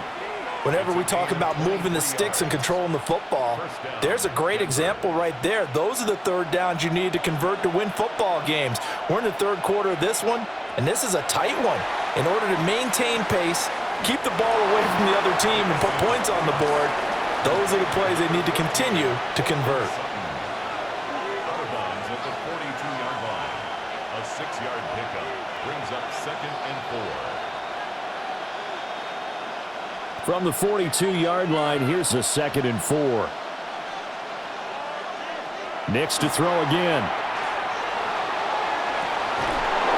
Whenever we talk about moving the sticks and controlling the football, there's a great example right there. Those are the third downs you need to convert to win football games. We're in the third quarter of this one, and this is a tight one. In order to maintain pace, keep the ball away from the other team, and put points on the board, those are the plays they need to continue to convert. Out of bounds at the 42-yard line. A 6-yard pickup brings up 2nd and 4. From the 42-yard line, here's a 2nd and 4. Nix to throw again.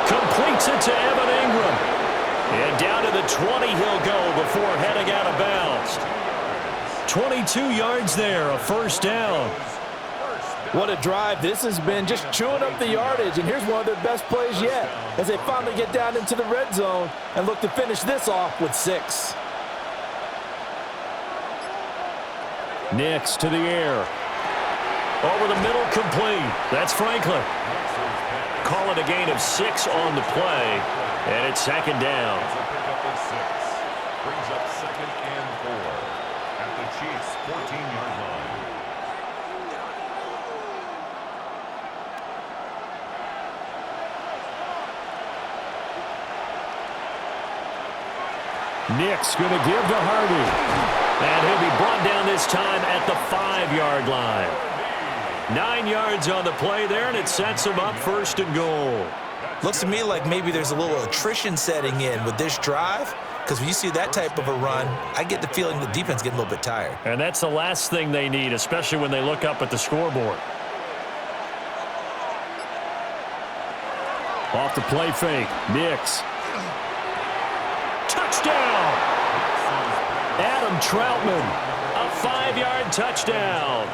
Completes it to Evan Ingram. And down to the 20 he'll go before heading out of bounds. 22 yards there, a first down. What a drive this has been, just chewing up the yardage, and here's one of their best plays yet as they finally get down into the red zone and look to finish this off with 6. Nix to the air. Over the middle, complete. That's Franklin. Call it a gain of 6 on the play, and it's 2nd down. It's a pickup of 6. Brings up 2nd and 4 at the Chiefs' 14-yard line. Nix going to give to Hardy. And he'll be brought down this time at the 5-yard line. 9 yards on the play there, and it sets him up 1st and goal. Looks to me like maybe there's a little attrition setting in with this drive, because when you see that type of a run, I get the feeling the defense getting a little bit tired. And that's the last thing they need, especially when they look up at the scoreboard. Off the play fake. Nix. Touchdown! Adam Troutman, a 5-yard touchdown,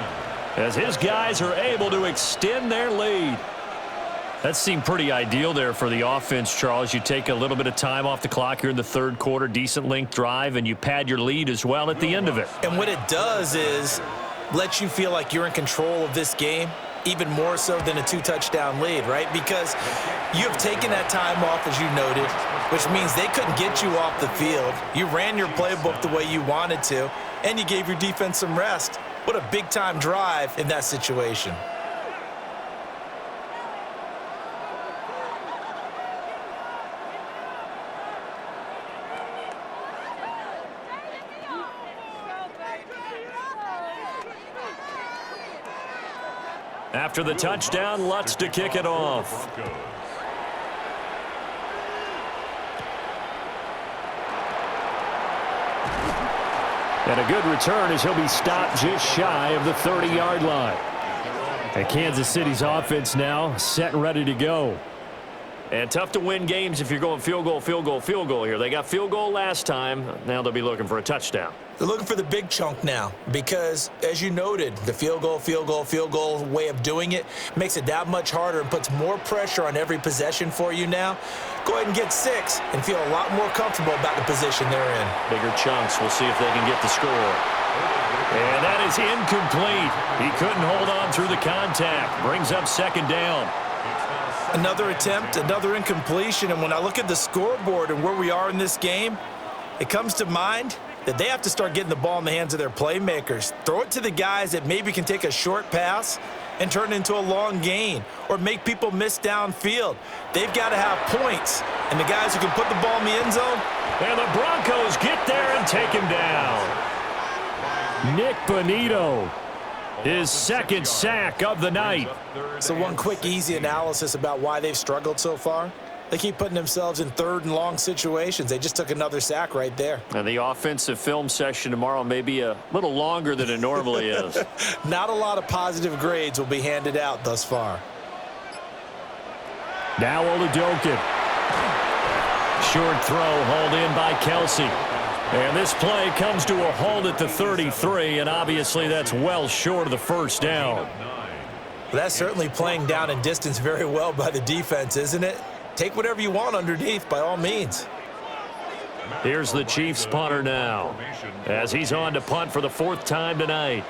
as his guys are able to extend their lead. That seemed pretty ideal there for the offense, Charles. You take a little bit of time off the clock here in the third quarter, decent length drive, and you pad your lead as well at the end of it. And what it does is let you feel like you're in control of this game, even more so than a 2-touchdown lead, right? Because you have taken that time off, as you noted, which means they couldn't get you off the field. You ran your playbook the way you wanted to, and you gave your defense some rest. What a big-time drive in that situation. After the touchdown, Lutz to kick it off. And a good return as he'll be stopped just shy of the 30-yard line. And Kansas City's offense now set and ready to go. And tough to win games if you're going field goal, field goal, field goal here. They got field goal last time. Now they'll be looking for a touchdown. They're looking for the big chunk now because, as you noted, the field goal way of doing it makes it that much harder and puts more pressure on every possession for you now. Go ahead and get 6 and feel a lot more comfortable about the position they're in. Bigger chunks. We'll see if they can get the score. And that is incomplete. He couldn't hold on through the contact. Brings up 2nd down. Another attempt, another incompletion, and when I look at the scoreboard and where we are in this game, it comes to mind that they have to start getting the ball in the hands of their playmakers. Throw it to the guys that maybe can take a short pass and turn it into a long gain or make people miss downfield. They've got to have points, and the guys who can put the ball in the end zone. And the Broncos get there and take him down. Nick Bonito, his 2nd sack of the night. So one quick, easy analysis about why they've struggled so far. They keep putting themselves in third and long situations. They just took another sack right there. And the offensive film session tomorrow may be a little longer than it normally is. Not a lot of positive grades will be handed out thus far. Now Oladokin. Short throw hauled in by Kelsey. And this play comes to a halt at the 33, and obviously that's well short of the first down. That's certainly playing down in distance very well by the defense, isn't it? Take whatever you want underneath, by all means. Here's the Chiefs punter now, as he's on to punt for the 4th time tonight.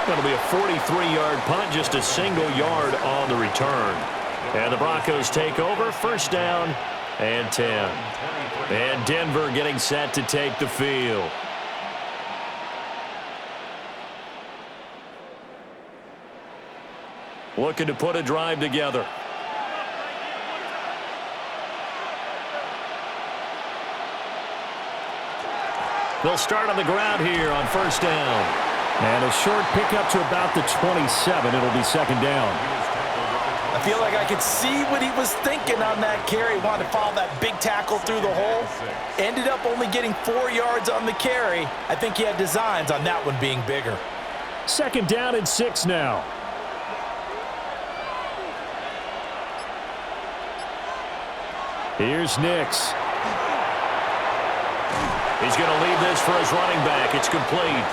Going to be a 43-yard punt, just a single yard on the return. And the Broncos take over, first down and 10. And Denver getting set to take the field. Looking to put a drive together. They'll start on the ground here on first down. And a short pickup to about the 27. It'll be second down. I feel like I could see what he was thinking on that carry. Wanted to follow that big tackle through the hole. Ended up only getting 4 yards on the carry. I think he had designs on that one being bigger. Second down and 6 now. Here's Nix. He's going to leave this for his running back. It's complete.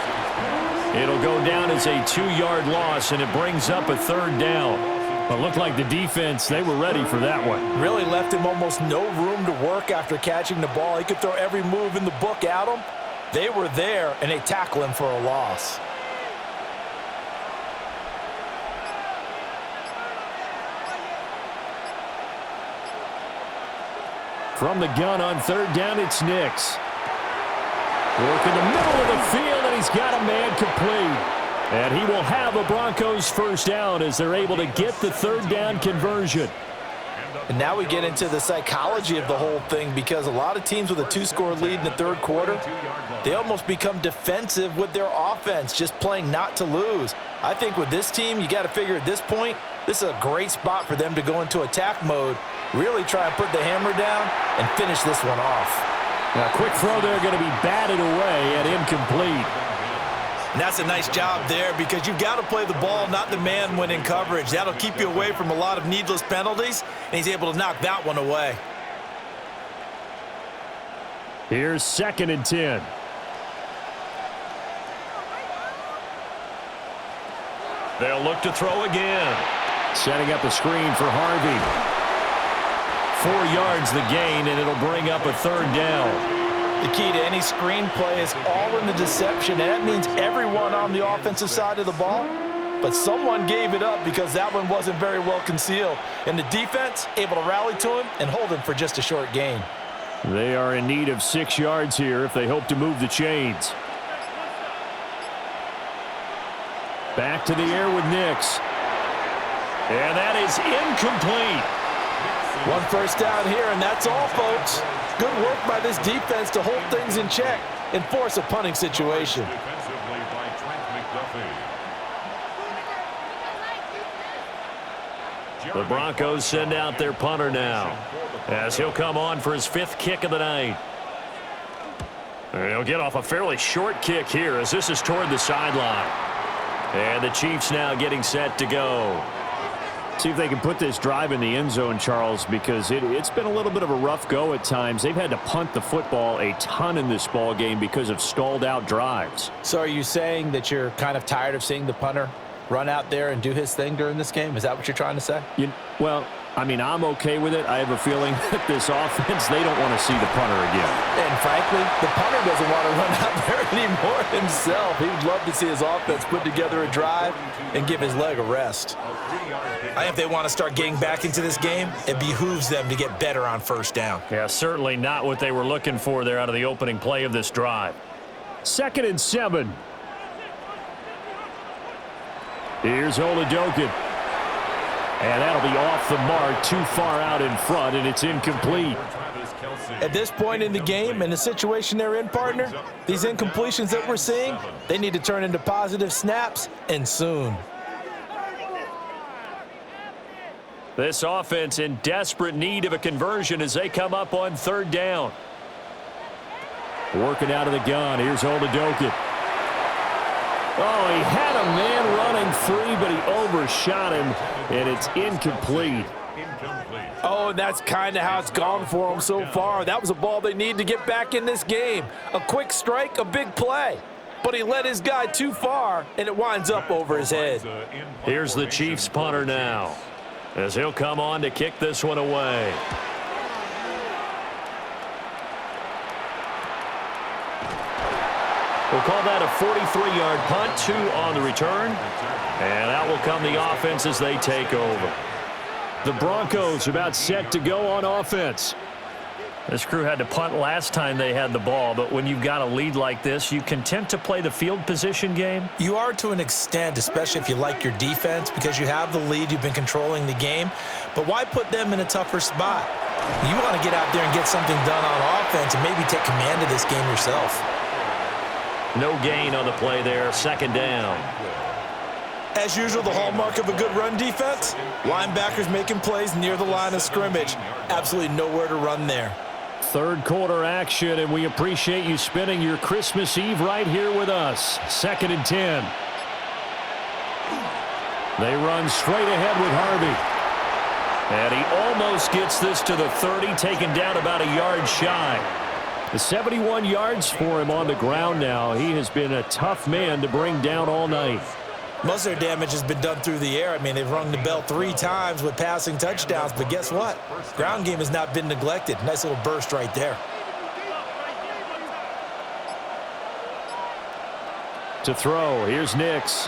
It'll go down as a 2-yard loss, and it brings up a 3rd down. But looked like the defense, they were ready for that one. Really left him almost no room to work after catching the ball. He could throw every move in the book at him. They were there, and they tackle him for a loss. From the gun on 3rd down, it's Nix. Work in the middle of the field, and he's got a man complete. And he will have a Broncos first down as they're able to get the 3rd down conversion. And now we get into the psychology of the whole thing, because a lot of teams with a 2-score lead in the 3rd quarter, they almost become defensive with their offense, just playing not to lose. I think with this team, you got to figure at this point, this is a great spot for them to go into attack mode, really try and put the hammer down and finish this one off. Now, quick throw there, going to be batted away and incomplete. And that's a nice job there, because you've got to play the ball, not the man when in coverage. That'll keep you away from a lot of needless penalties, and he's able to knock that one away. Here's 2nd and 10. They'll look to throw again. Setting up a screen for Harvey. 4 yards the gain, and it'll bring up a 3rd down. The key to any screen play is all in the deception, and that means everyone on the offensive side of the ball, but someone gave it up because that one wasn't very well concealed. And the defense able to rally to him and hold him for just a short gain. They are in need of 6 yards here if they hope to move the chains. Back to the air with Nix. And that is incomplete. 1 first down here, and that's all, folks. Good work by this defense to hold things in check and force a punting situation. The Broncos send out their punter now, as he'll come on for his 5th kick of the night. And he'll get off a fairly short kick here, as this is toward the sideline. And the Chiefs now getting set to go. See if they can put this drive in the end zone, Charles, because it's been a little bit of a rough go at times. They've had to punt the football a ton in this ball game because of stalled out drives. So are you saying that you're kind of tired of seeing the punter run out there and do his thing during this game? Is that what you're trying to say? Well, I mean, I'm okay with it. I have a feeling that this offense, they don't want to see the punter again. And frankly, the punter doesn't want to run out there anymore himself. He'd love to see his offense put together a drive and give his leg a rest. I think if they want to start getting back into this game, it behooves them to get better on first down. Yeah, certainly not what they were looking for there out of the opening play of this drive. 2nd and 7. Here's Oladokin. And that'll be off the mark, too far out in front, and it's incomplete. At this point in the game and the situation they're in, partner, these incompletions that we're seeing, they need to turn into positive snaps, and soon. This offense in desperate need of a conversion as they come up on third down. Working out of the gun. Here's Oladokun. Oh, he had a man running free, but he overshot him, and it's incomplete. Oh, and that's kind of how it's gone for them so far. That was a ball they need to get back in this game. A quick strike, a big play. But he led his guy too far, and it winds up over his head. Here's the Chiefs punter now, as he'll come on to kick this one away. We'll call that a 43-yard punt, 2 on the return. And out will come the offense as they take over. The Broncos about set to go on offense. This crew had to punt last time they had the ball, but when you've got a lead like this, you content to play the field position game? You are to an extent, especially if you like your defense, because you have the lead, you've been controlling the game. But why put them in a tougher spot? You want to get out there and get something done on offense and maybe take command of this game yourself. No gain on the play there, second down. As usual, the hallmark of a good run defense, linebackers making plays near the line of scrimmage. Absolutely nowhere to run there. Third quarter action, and we appreciate you spending your Christmas Eve right here with us. 2nd and 10. They run straight ahead with Harvey. And he almost gets this to the 30, taken down about a yard shy. The 71 yards for him on the ground now. He has been a tough man to bring down all night. Most of their damage has been done through the air. I mean, they've rung the bell 3 times with passing touchdowns, but guess what? Ground game has not been neglected. Nice little burst right there. To throw, here's Nix.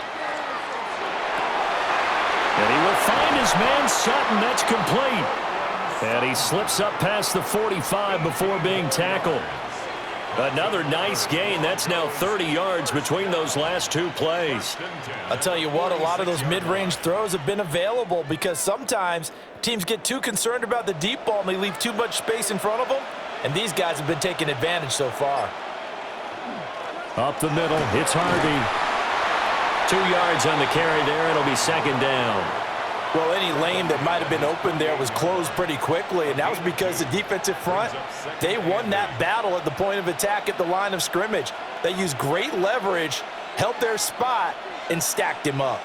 And he will find his man Sutton. That's complete. And he slips up past the 45 before being tackled. Another nice gain. That's now 30 yards between those last 2 plays. I'll tell you what, a lot of those mid-range throws have been available because sometimes teams get too concerned about the deep ball and they leave too much space in front of them, and these guys have been taking advantage so far. Up the middle, it's Harvey. 2 yards on the carry there. It'll be second down. Well, any lane that might have been open there was closed pretty quickly, and that was because the defensive front, they won that battle at the point of attack at the line of scrimmage. They used great leverage, held their spot, and stacked him up.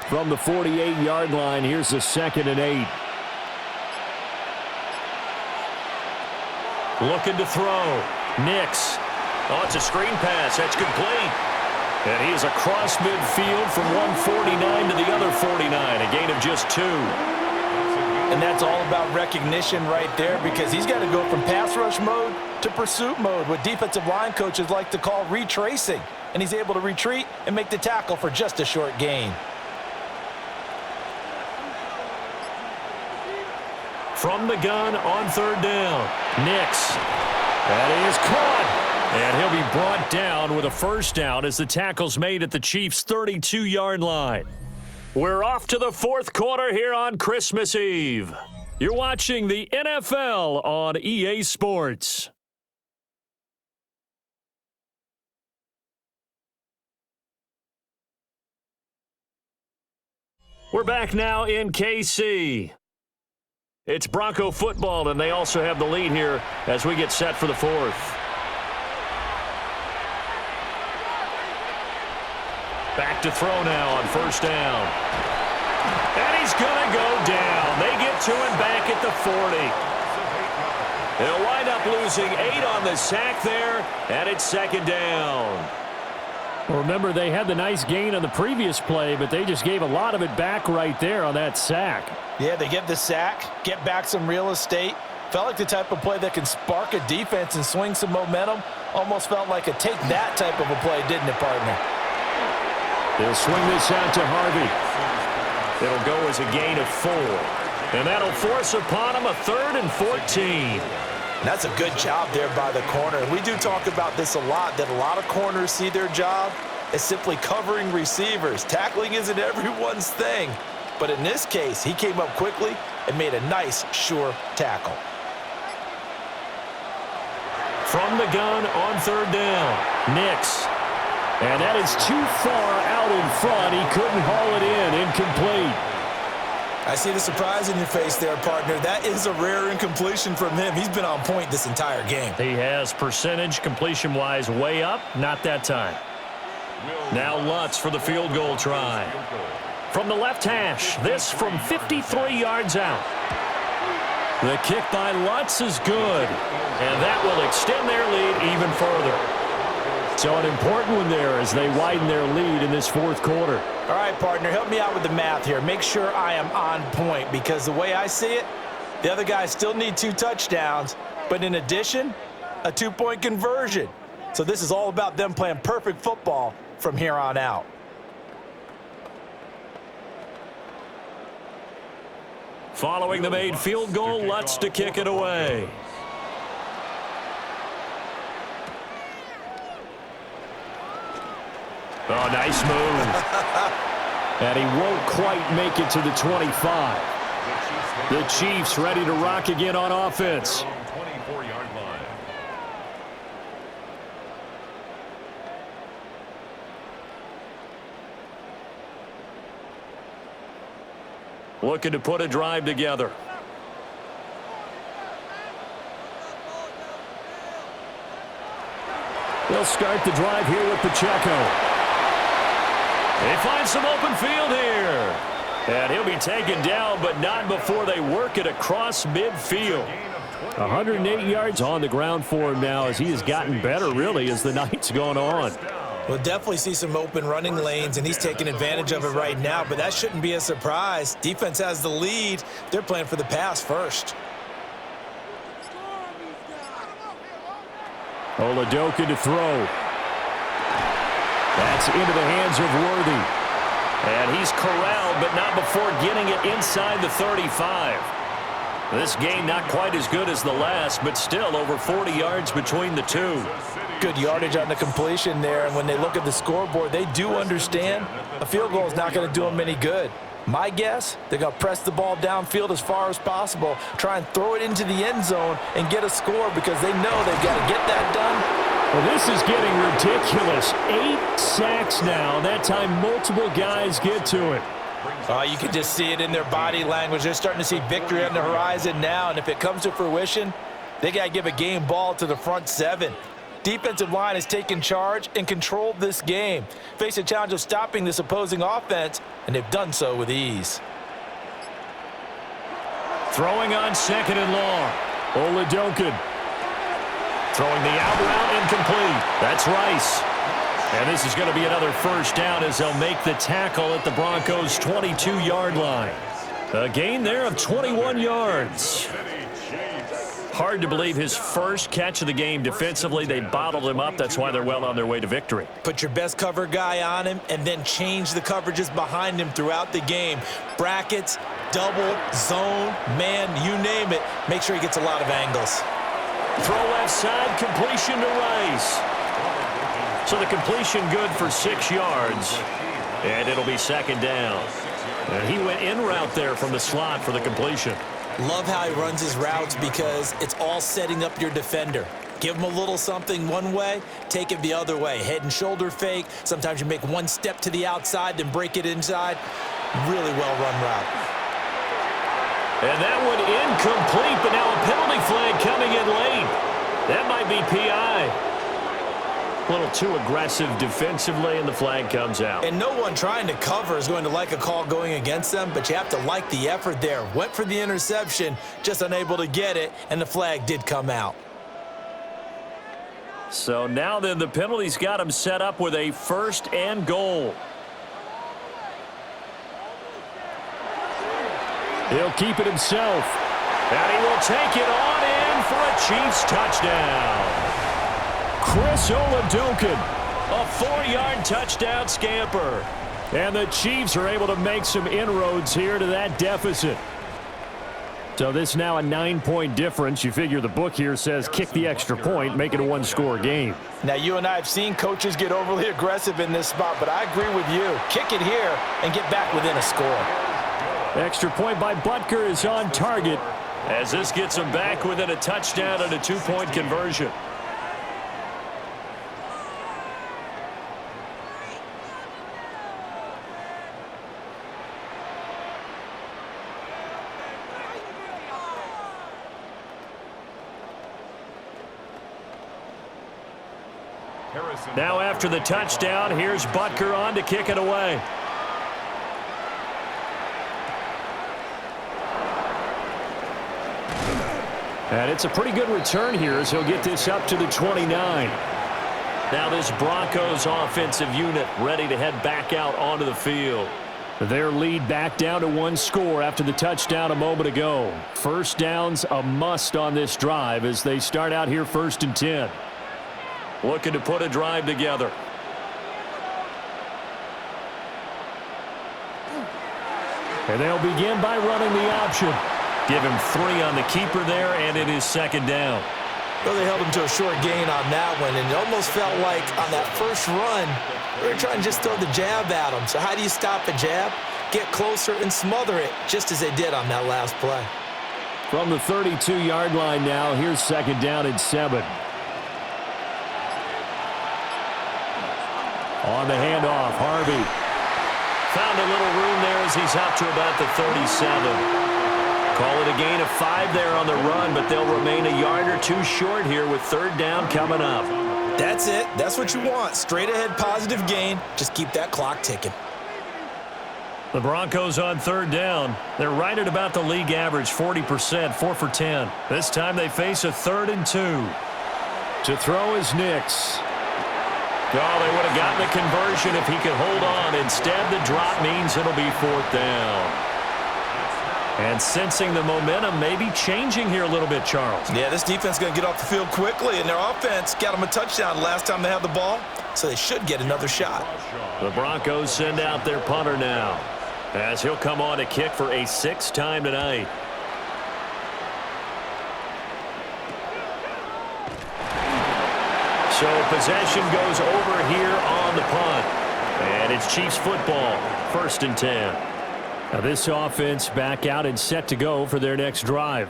From the 48-yard line, here's the 2nd and 8. Looking to throw. Nix. Oh, it's a screen pass. That's complete. And he is across midfield from 149 to the other 49, a gain of just 2. And that's all about recognition right there because he's got to go from pass rush mode to pursuit mode, what defensive line coaches like to call retracing. And he's able to retreat and make the tackle for just a short gain. From the gun on third down, Nix. That is caught. And he'll be brought down with a first down as the tackle's made at the Chiefs' 32-yard line. We're off to the 4th quarter here on Christmas Eve. You're watching the NFL on EA Sports. We're back now in KC. It's Bronco football, and they also have the lead here as we get set for the 4th. Back to throw now on first down. And he's going to go down. They get to him back at the 40. They'll wind up losing 8 on the sack there, and it's second down. Well, remember, they had the nice gain on the previous play, but they just gave a lot of it back right there on that sack. Yeah, they get the sack, get back some real estate. Felt like the type of play that can spark a defense and swing some momentum. Almost felt like a take that type of a play, didn't it, partner? They'll swing this out to Harvey. It'll go as a gain of 4. And that'll force upon him a 3rd and 14. That's a good job there by the corner. We do talk about this a lot, that a lot of corners see their job as simply covering receivers. Tackling isn't everyone's thing. But in this case, he came up quickly and made a nice, sure tackle. From the gun on third down. Nix. And that is too far out in front. He couldn't haul it in. Incomplete. I see the surprise in your face there, partner. That is a rare incompletion from him. He's been on point this entire game. He has percentage completion-wise way up. Not that time. Now Lutz for the field goal try. From the left hash, this from 53 yards out. The kick by Lutz is good, and that will extend their lead even further. So an important one there as they widen their lead in this fourth quarter. All right, partner, help me out with the math here. Make sure I am on point because the way I see it, the other guys still need 2 touchdowns, but in addition, a 2-point conversion. So this is all about them playing perfect football from here on out. Following the made field goal, Lutz to kick it away. Oh, nice move. And he won't quite make it to the 25. The Chiefs ready to rock again on offense. 24-yard line. Looking to put a drive together. They'll start the drive here with Pacheco. They find some open field here. And he'll be taken down, but not before they work it across midfield. 108 yards on the ground for him now as he has gotten better, really, as the night's gone on. We'll definitely see some open running lanes, and he's taking advantage of it right now, but that shouldn't be a surprise. Defense has the lead. They're playing for the pass first. Oladoka to throw. That's into the hands of Worthy. And he's corralled, but not before getting it inside the 35. This game not quite as good as the last, but still over 40 yards between the two. Good yardage on the completion there, and when they look at the scoreboard, they do understand a field goal is not going to do them any good. My guess, they're going to press the ball downfield as far as possible, try and throw it into the end zone and get a score because they know they've got to get that done. Well, this is getting ridiculous. 8 sacks now. That time multiple guys get to it. You can just see it in their body language. They're starting to see victory on the horizon now, and if it comes to fruition, they got to give a game ball to the front 7. Defensive line has taken charge and controlled this game. Face a challenge of stopping this opposing offense, and they've done so with ease. Throwing on second and long. Oladoka. Throwing the out route incomplete. That's Rice. And this is going to be another first down as they'll make the tackle at the Broncos' 22-yard line. A gain there of 21 yards. Hard to believe his first catch of the game defensively. They bottled him up. That's why they're well on their way to victory. Put your best cover guy on him and then change the coverages behind him throughout the game. Brackets, double, zone, man, you name it. Make sure he gets a lot of angles. Throw left side, completion to Rice. So the completion good for 6 yards. And it'll be second down. And he went in route there from the slot for the completion. Love how he runs his routes because it's all setting up your defender. Give him a little something one way, take it the other way. Head and shoulder fake. Sometimes you make one step to the outside, then break it inside. Really well-run route. And that one incomplete, but now a penalty flag coming in late. That might be PI. A little too aggressive defensively, and the flag comes out. And no one trying to cover is going to like a call going against them, but you have to like the effort there. Went for the interception, just unable to get it, and the flag did come out. So now then the penalty's got him set up with a first and goal. He'll keep it himself. And he will take it on in for a Chiefs touchdown. Chris Oladoka. A 4-yard touchdown scamper. And the Chiefs are able to make some inroads here to that deficit. So this now a 9-point difference. You figure the book here says kick the extra point, make it a 1-score game. Now, you and I have seen coaches get overly aggressive in this spot, but I agree with you. Kick it here and get back within a score. Extra point by Butker is on target. As this gets him back within a touchdown and a 2-point conversion. Now after the touchdown, here's Butker on to kick it away. And it's a pretty good return here as he'll get this up to the 29. Now this Broncos offensive unit ready to head back out onto the field. Their lead back down to 1 score after the touchdown a moment ago. First down's a must on this drive as they start out here 1st and 10. Looking to put a drive together. And they'll begin by running the option. Give him 3 on the keeper there, and it is 2nd down. Well, they held him to a short gain on that one, and it almost felt like on that first run, they were trying to just throw the jab at him. So how do you stop a jab? Get closer and smother it, just as they did on that last play. From the 32-yard line now, here's 2nd down and 7. On the handoff, Harvey. Found a little room there as he's up to about the 37. Call it a gain of 5 there on the run, but they'll remain a yard or 2 short here with 3rd down coming up. That's it. That's what you want. Straight ahead positive gain. Just keep that clock ticking. The Broncos on 3rd down. They're right at about the league average, 40%, 4 for 10. This time they face a 3rd and 2. To throw is Nix. Oh, they would have gotten the conversion if he could hold on. Instead, the drop means it'll be 4th down. And sensing the momentum maybe changing here a little bit, Charles. Yeah, this defense is going to get off the field quickly, and their offense got them a touchdown last time they had the ball, so they should get another shot. The Broncos send out their punter now, as he'll come on to kick for a 6th time tonight. So possession goes over here on the punt. And it's Chiefs football, 1st and 10. Now this offense back out and set to go for their next drive.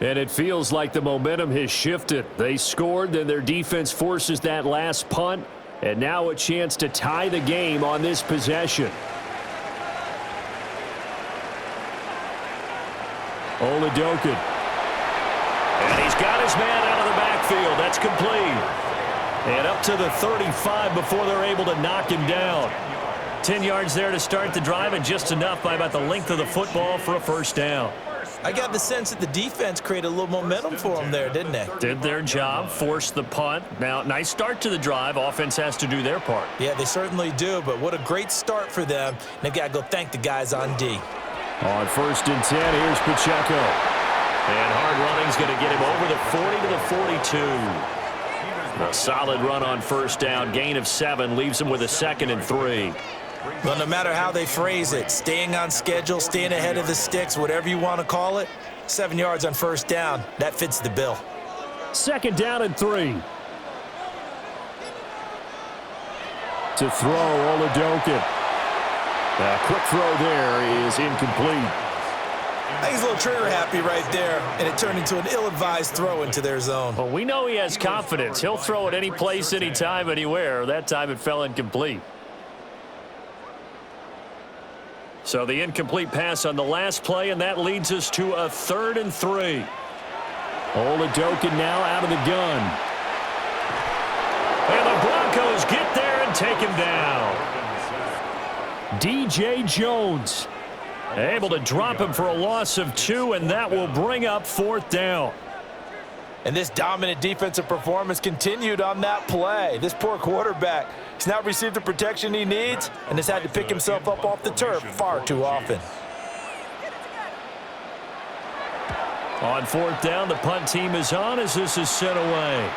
And it feels like the momentum has shifted. They scored, then their defense forces that last punt. And now a chance to tie the game on this possession. Oladokin. And he's got his man out of the backfield. That's complete. And up to the 35 before they're able to knock him down. 10 yards there to start the drive, and just enough by about the length of the football for a 1st down. I got the sense that the defense created a little momentum for them there, didn't they? Did their job, forced the punt. Now, nice start to the drive. Offense has to do their part. Yeah, they certainly do, but what a great start for them. They've got to go thank the guys on D. On 1st and 10, here's Pacheco. And hard running's going to get him over the 40 to the 42. A solid run on 1st down. Gain of 7 leaves him with a 2nd and 3. Well, no matter how they phrase it, staying on schedule, staying ahead of the sticks, whatever you want to call it, 7 yards on 1st down, that fits the bill. 2nd down and 3. To throw, Oladokin. A quick throw there is incomplete. I think he's a little trigger happy right there, and it turned into an ill-advised throw into their zone. Well, we know he has confidence. He'll throw it any place, anytime, anywhere. That time it fell incomplete. So the incomplete pass on the last play, and that leads us to a 3rd and 3. Oladokin now out of the gun. And the Broncos get there and take him down. DJ Jones. Able to drop him for a loss of 2, and that will bring up 4th down. And this dominant defensive performance continued on that play. This poor quarterback, he's not received the protection he needs and has had to pick himself up off the turf far too often. On 4th down, the punt team is on as this is sent away.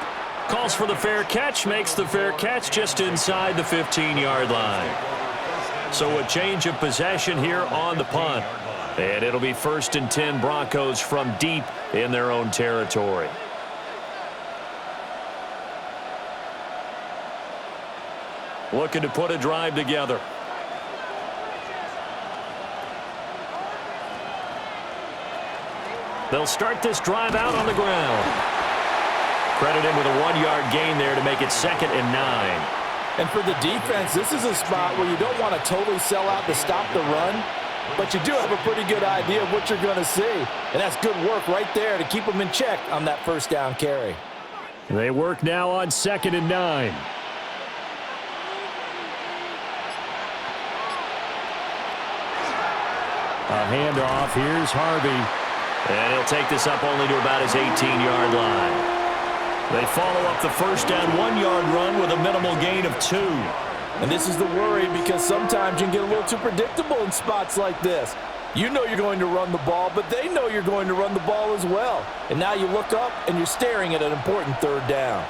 Calls for the fair catch, makes the fair catch just inside the 15-yard line. So a change of possession here on the punt. And it'll be 1st and 10 Broncos from deep in their own territory. Looking to put a drive together. They'll start this drive out on the ground. Credit him with a 1-yard gain there to make it 2nd and 9. And for the defense, this is a spot where you don't want to totally sell out to stop the run, but you do have a pretty good idea of what you're going to see. And that's good work right there to keep them in check on that 1st down carry. They work now on 2nd and 9. A handoff. Here's Harvey. And he'll take this up only to about his 18-yard line. They follow up the first down 1-yard run with a minimal gain of 2. And this is the worry because sometimes you can get a little too predictable in spots like this. You know you're going to run the ball, but they know you're going to run the ball as well. And now you look up and you're staring at an important third down.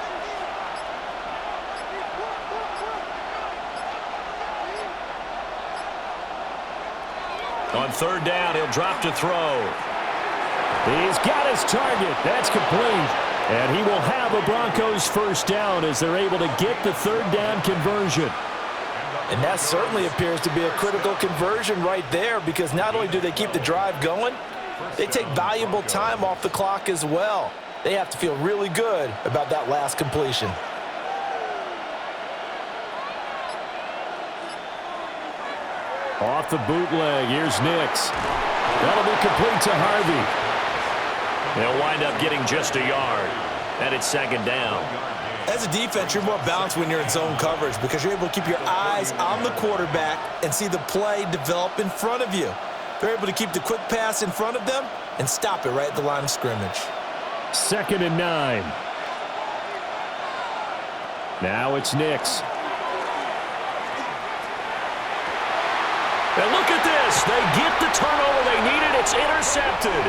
On third down, he'll drop to throw. He's got his target. That's complete. And he will have a Broncos first down as they're able to get the third down conversion. And that certainly appears to be a critical conversion right there because not only do they keep the drive going, they take valuable time off the clock as well. They have to feel really good about that last completion. Off the bootleg, here's Nix. That'll be complete to Harvey. They'll wind up getting just a yard. And it's second down. As a defense, you're more balanced when you're in zone coverage because you're able to keep your eyes on the quarterback and see the play develop in front of you. They're able to keep the quick pass in front of them and stop it right at the line of scrimmage. 2nd and 9. Now it's Nix. And look at this. They get the turnover they needed. It's intercepted.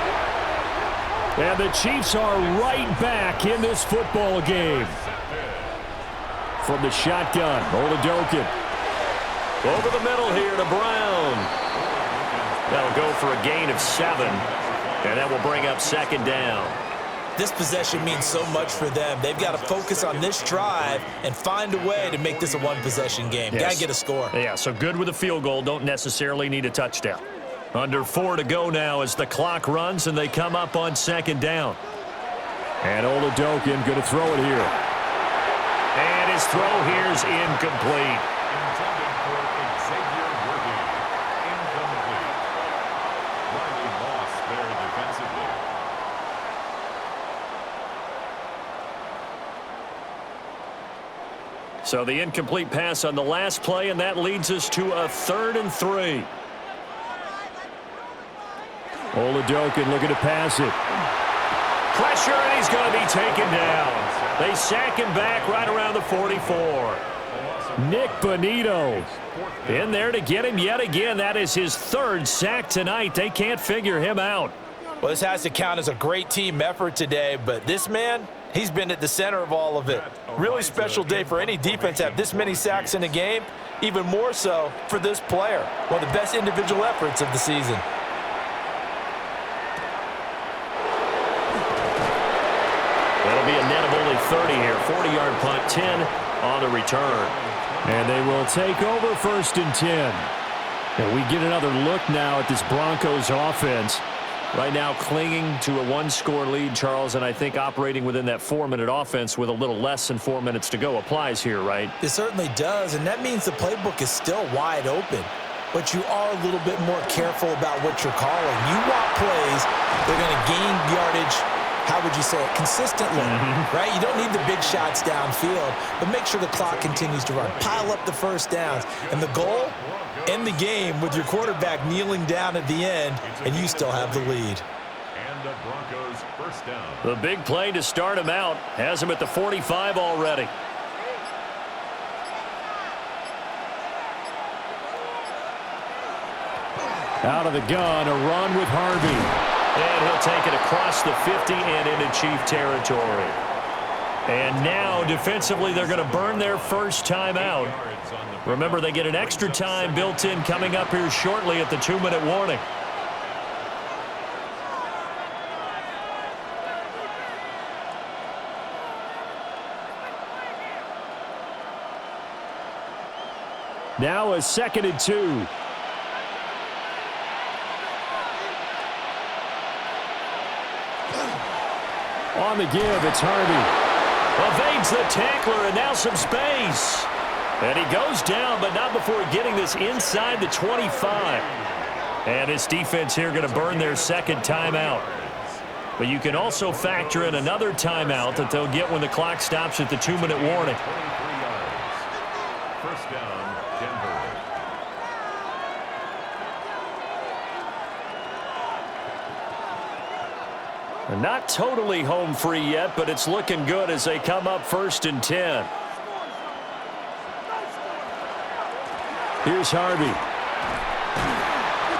And the Chiefs are right back in this football game. From the shotgun, Oladokin. Over the middle here to Brown. That'll go for a gain of 7. And that will bring up second down. This possession means so much for them. They've got to focus on this drive and find a way to make this a one-possession game. Yes. Got to get a score. Yeah, so good with a field goal. Don't necessarily need a touchdown. Under 4 to go now as the clock runs and they come up on second down. And Oladokin going to throw it here. And his throw here's incomplete. Intended for Xavier Worthy. Incomplete. Riley Moss there defensively. So the incomplete pass on the last play, and that leads us to a 3rd and 3. Oladokin looking to pass it. Pressure, and he's going to be taken down. They sack him back right around the 44. Nick Bonito In there to get him yet again. That is his 3rd sack tonight. They can't figure him out. Well, this has to count as a great team effort today, but this man, he's been at the center of all of it. Really special day for any defense to have this many sacks in a game, even more so for this player. One of the best individual efforts of the season. That'll be a net of only 30 here. 40-yard punt, 10 on the return. And they will take over 1st and 10. And we get another look now at this Broncos offense. Right now clinging to a 1-score lead, Charles, and I think operating within that 4-minute offense with a little less than 4 minutes to go applies here, right? It certainly does, and that means the playbook is still wide open. But you are a little bit more careful about what you're calling. You want plays, they're going to gain yardage, how would you say it, consistently, right? You don't need the big shots downfield, but make sure the clock continues to run. Pile up the first downs. And the goal, end the game with your quarterback kneeling down at the end, and you still have the lead. And the Broncos first down. The big play to start him out has him at the 45 already. Out of the gun, a run with Harvey. And he'll take it across the 50 and into Chief territory. And now, defensively, they're going to burn their first time out. Remember, they get an extra time built in coming up here shortly at the 2-minute warning. Now a 2nd and 2. On the give, it's Harvey. Evades the tackler, and now some space. And he goes down, but not before getting this inside the 25. And this defense here going to burn their 2nd timeout. But you can also factor in another timeout that they'll get when the clock stops at the 2-minute warning. 23 yards. First down, Denver. Not totally home free yet, but it's looking good as they come up 1st and 10. Here's Harvey.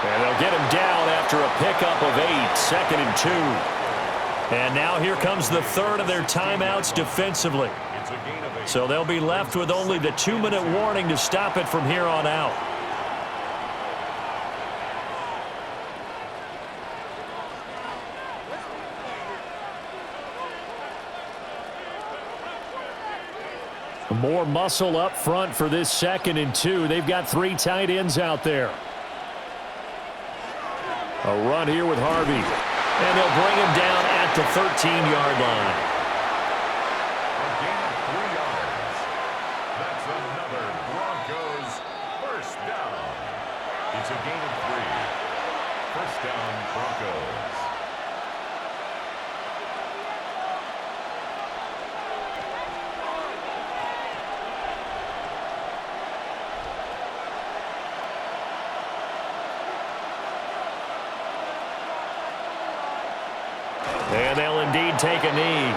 And they'll get him down after a pickup of 8, 2nd and 2. And now here comes the third of their timeouts defensively. So they'll be left with only the 2-minute warning to stop it from here on out. More muscle up front for this 2nd and 2. They've got 3 tight ends out there. A run here with Harvey. And they'll bring him down at the 13-yard line. A gain of 3 yards. That's another Broncos first down. It's a gain of 3. First down, Broncos. And they'll indeed take a knee.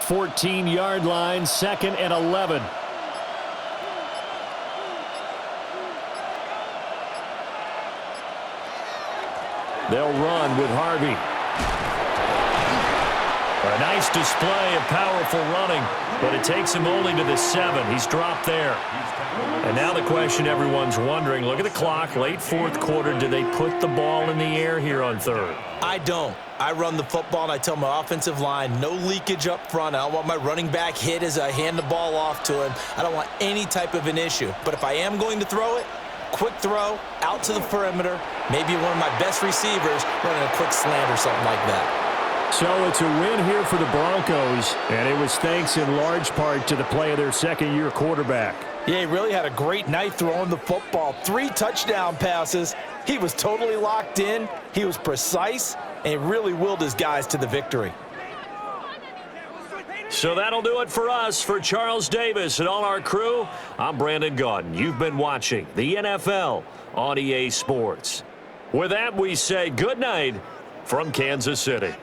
Fourteen-yard line, 2nd and 11. They'll run with Harvey. A nice display of powerful running, but it takes him only to the 7. He's dropped there. And now the question everyone's wondering, look at the clock, late 4th quarter. Do they put the ball in the air here on 3rd? I don't. I run the football, and I tell my offensive line, no leakage up front. I don't want my running back hit as I hand the ball off to him. I don't want any type of an issue. But if I am going to throw it, quick throw, out to the perimeter, maybe one of my best receivers running a quick slant or something like that. So it's a win here for the Broncos, and it was thanks in large part to the play of their 2nd-year quarterback. Yeah, he really had a great night throwing the football. 3 touchdown passes. He was totally locked in. He was precise, and he really willed his guys to the victory. So that'll do it for us. For Charles Davis and all our crew, I'm Brandon Gaudin. You've been watching the NFL on EA Sports. With that, we say good night from Kansas City.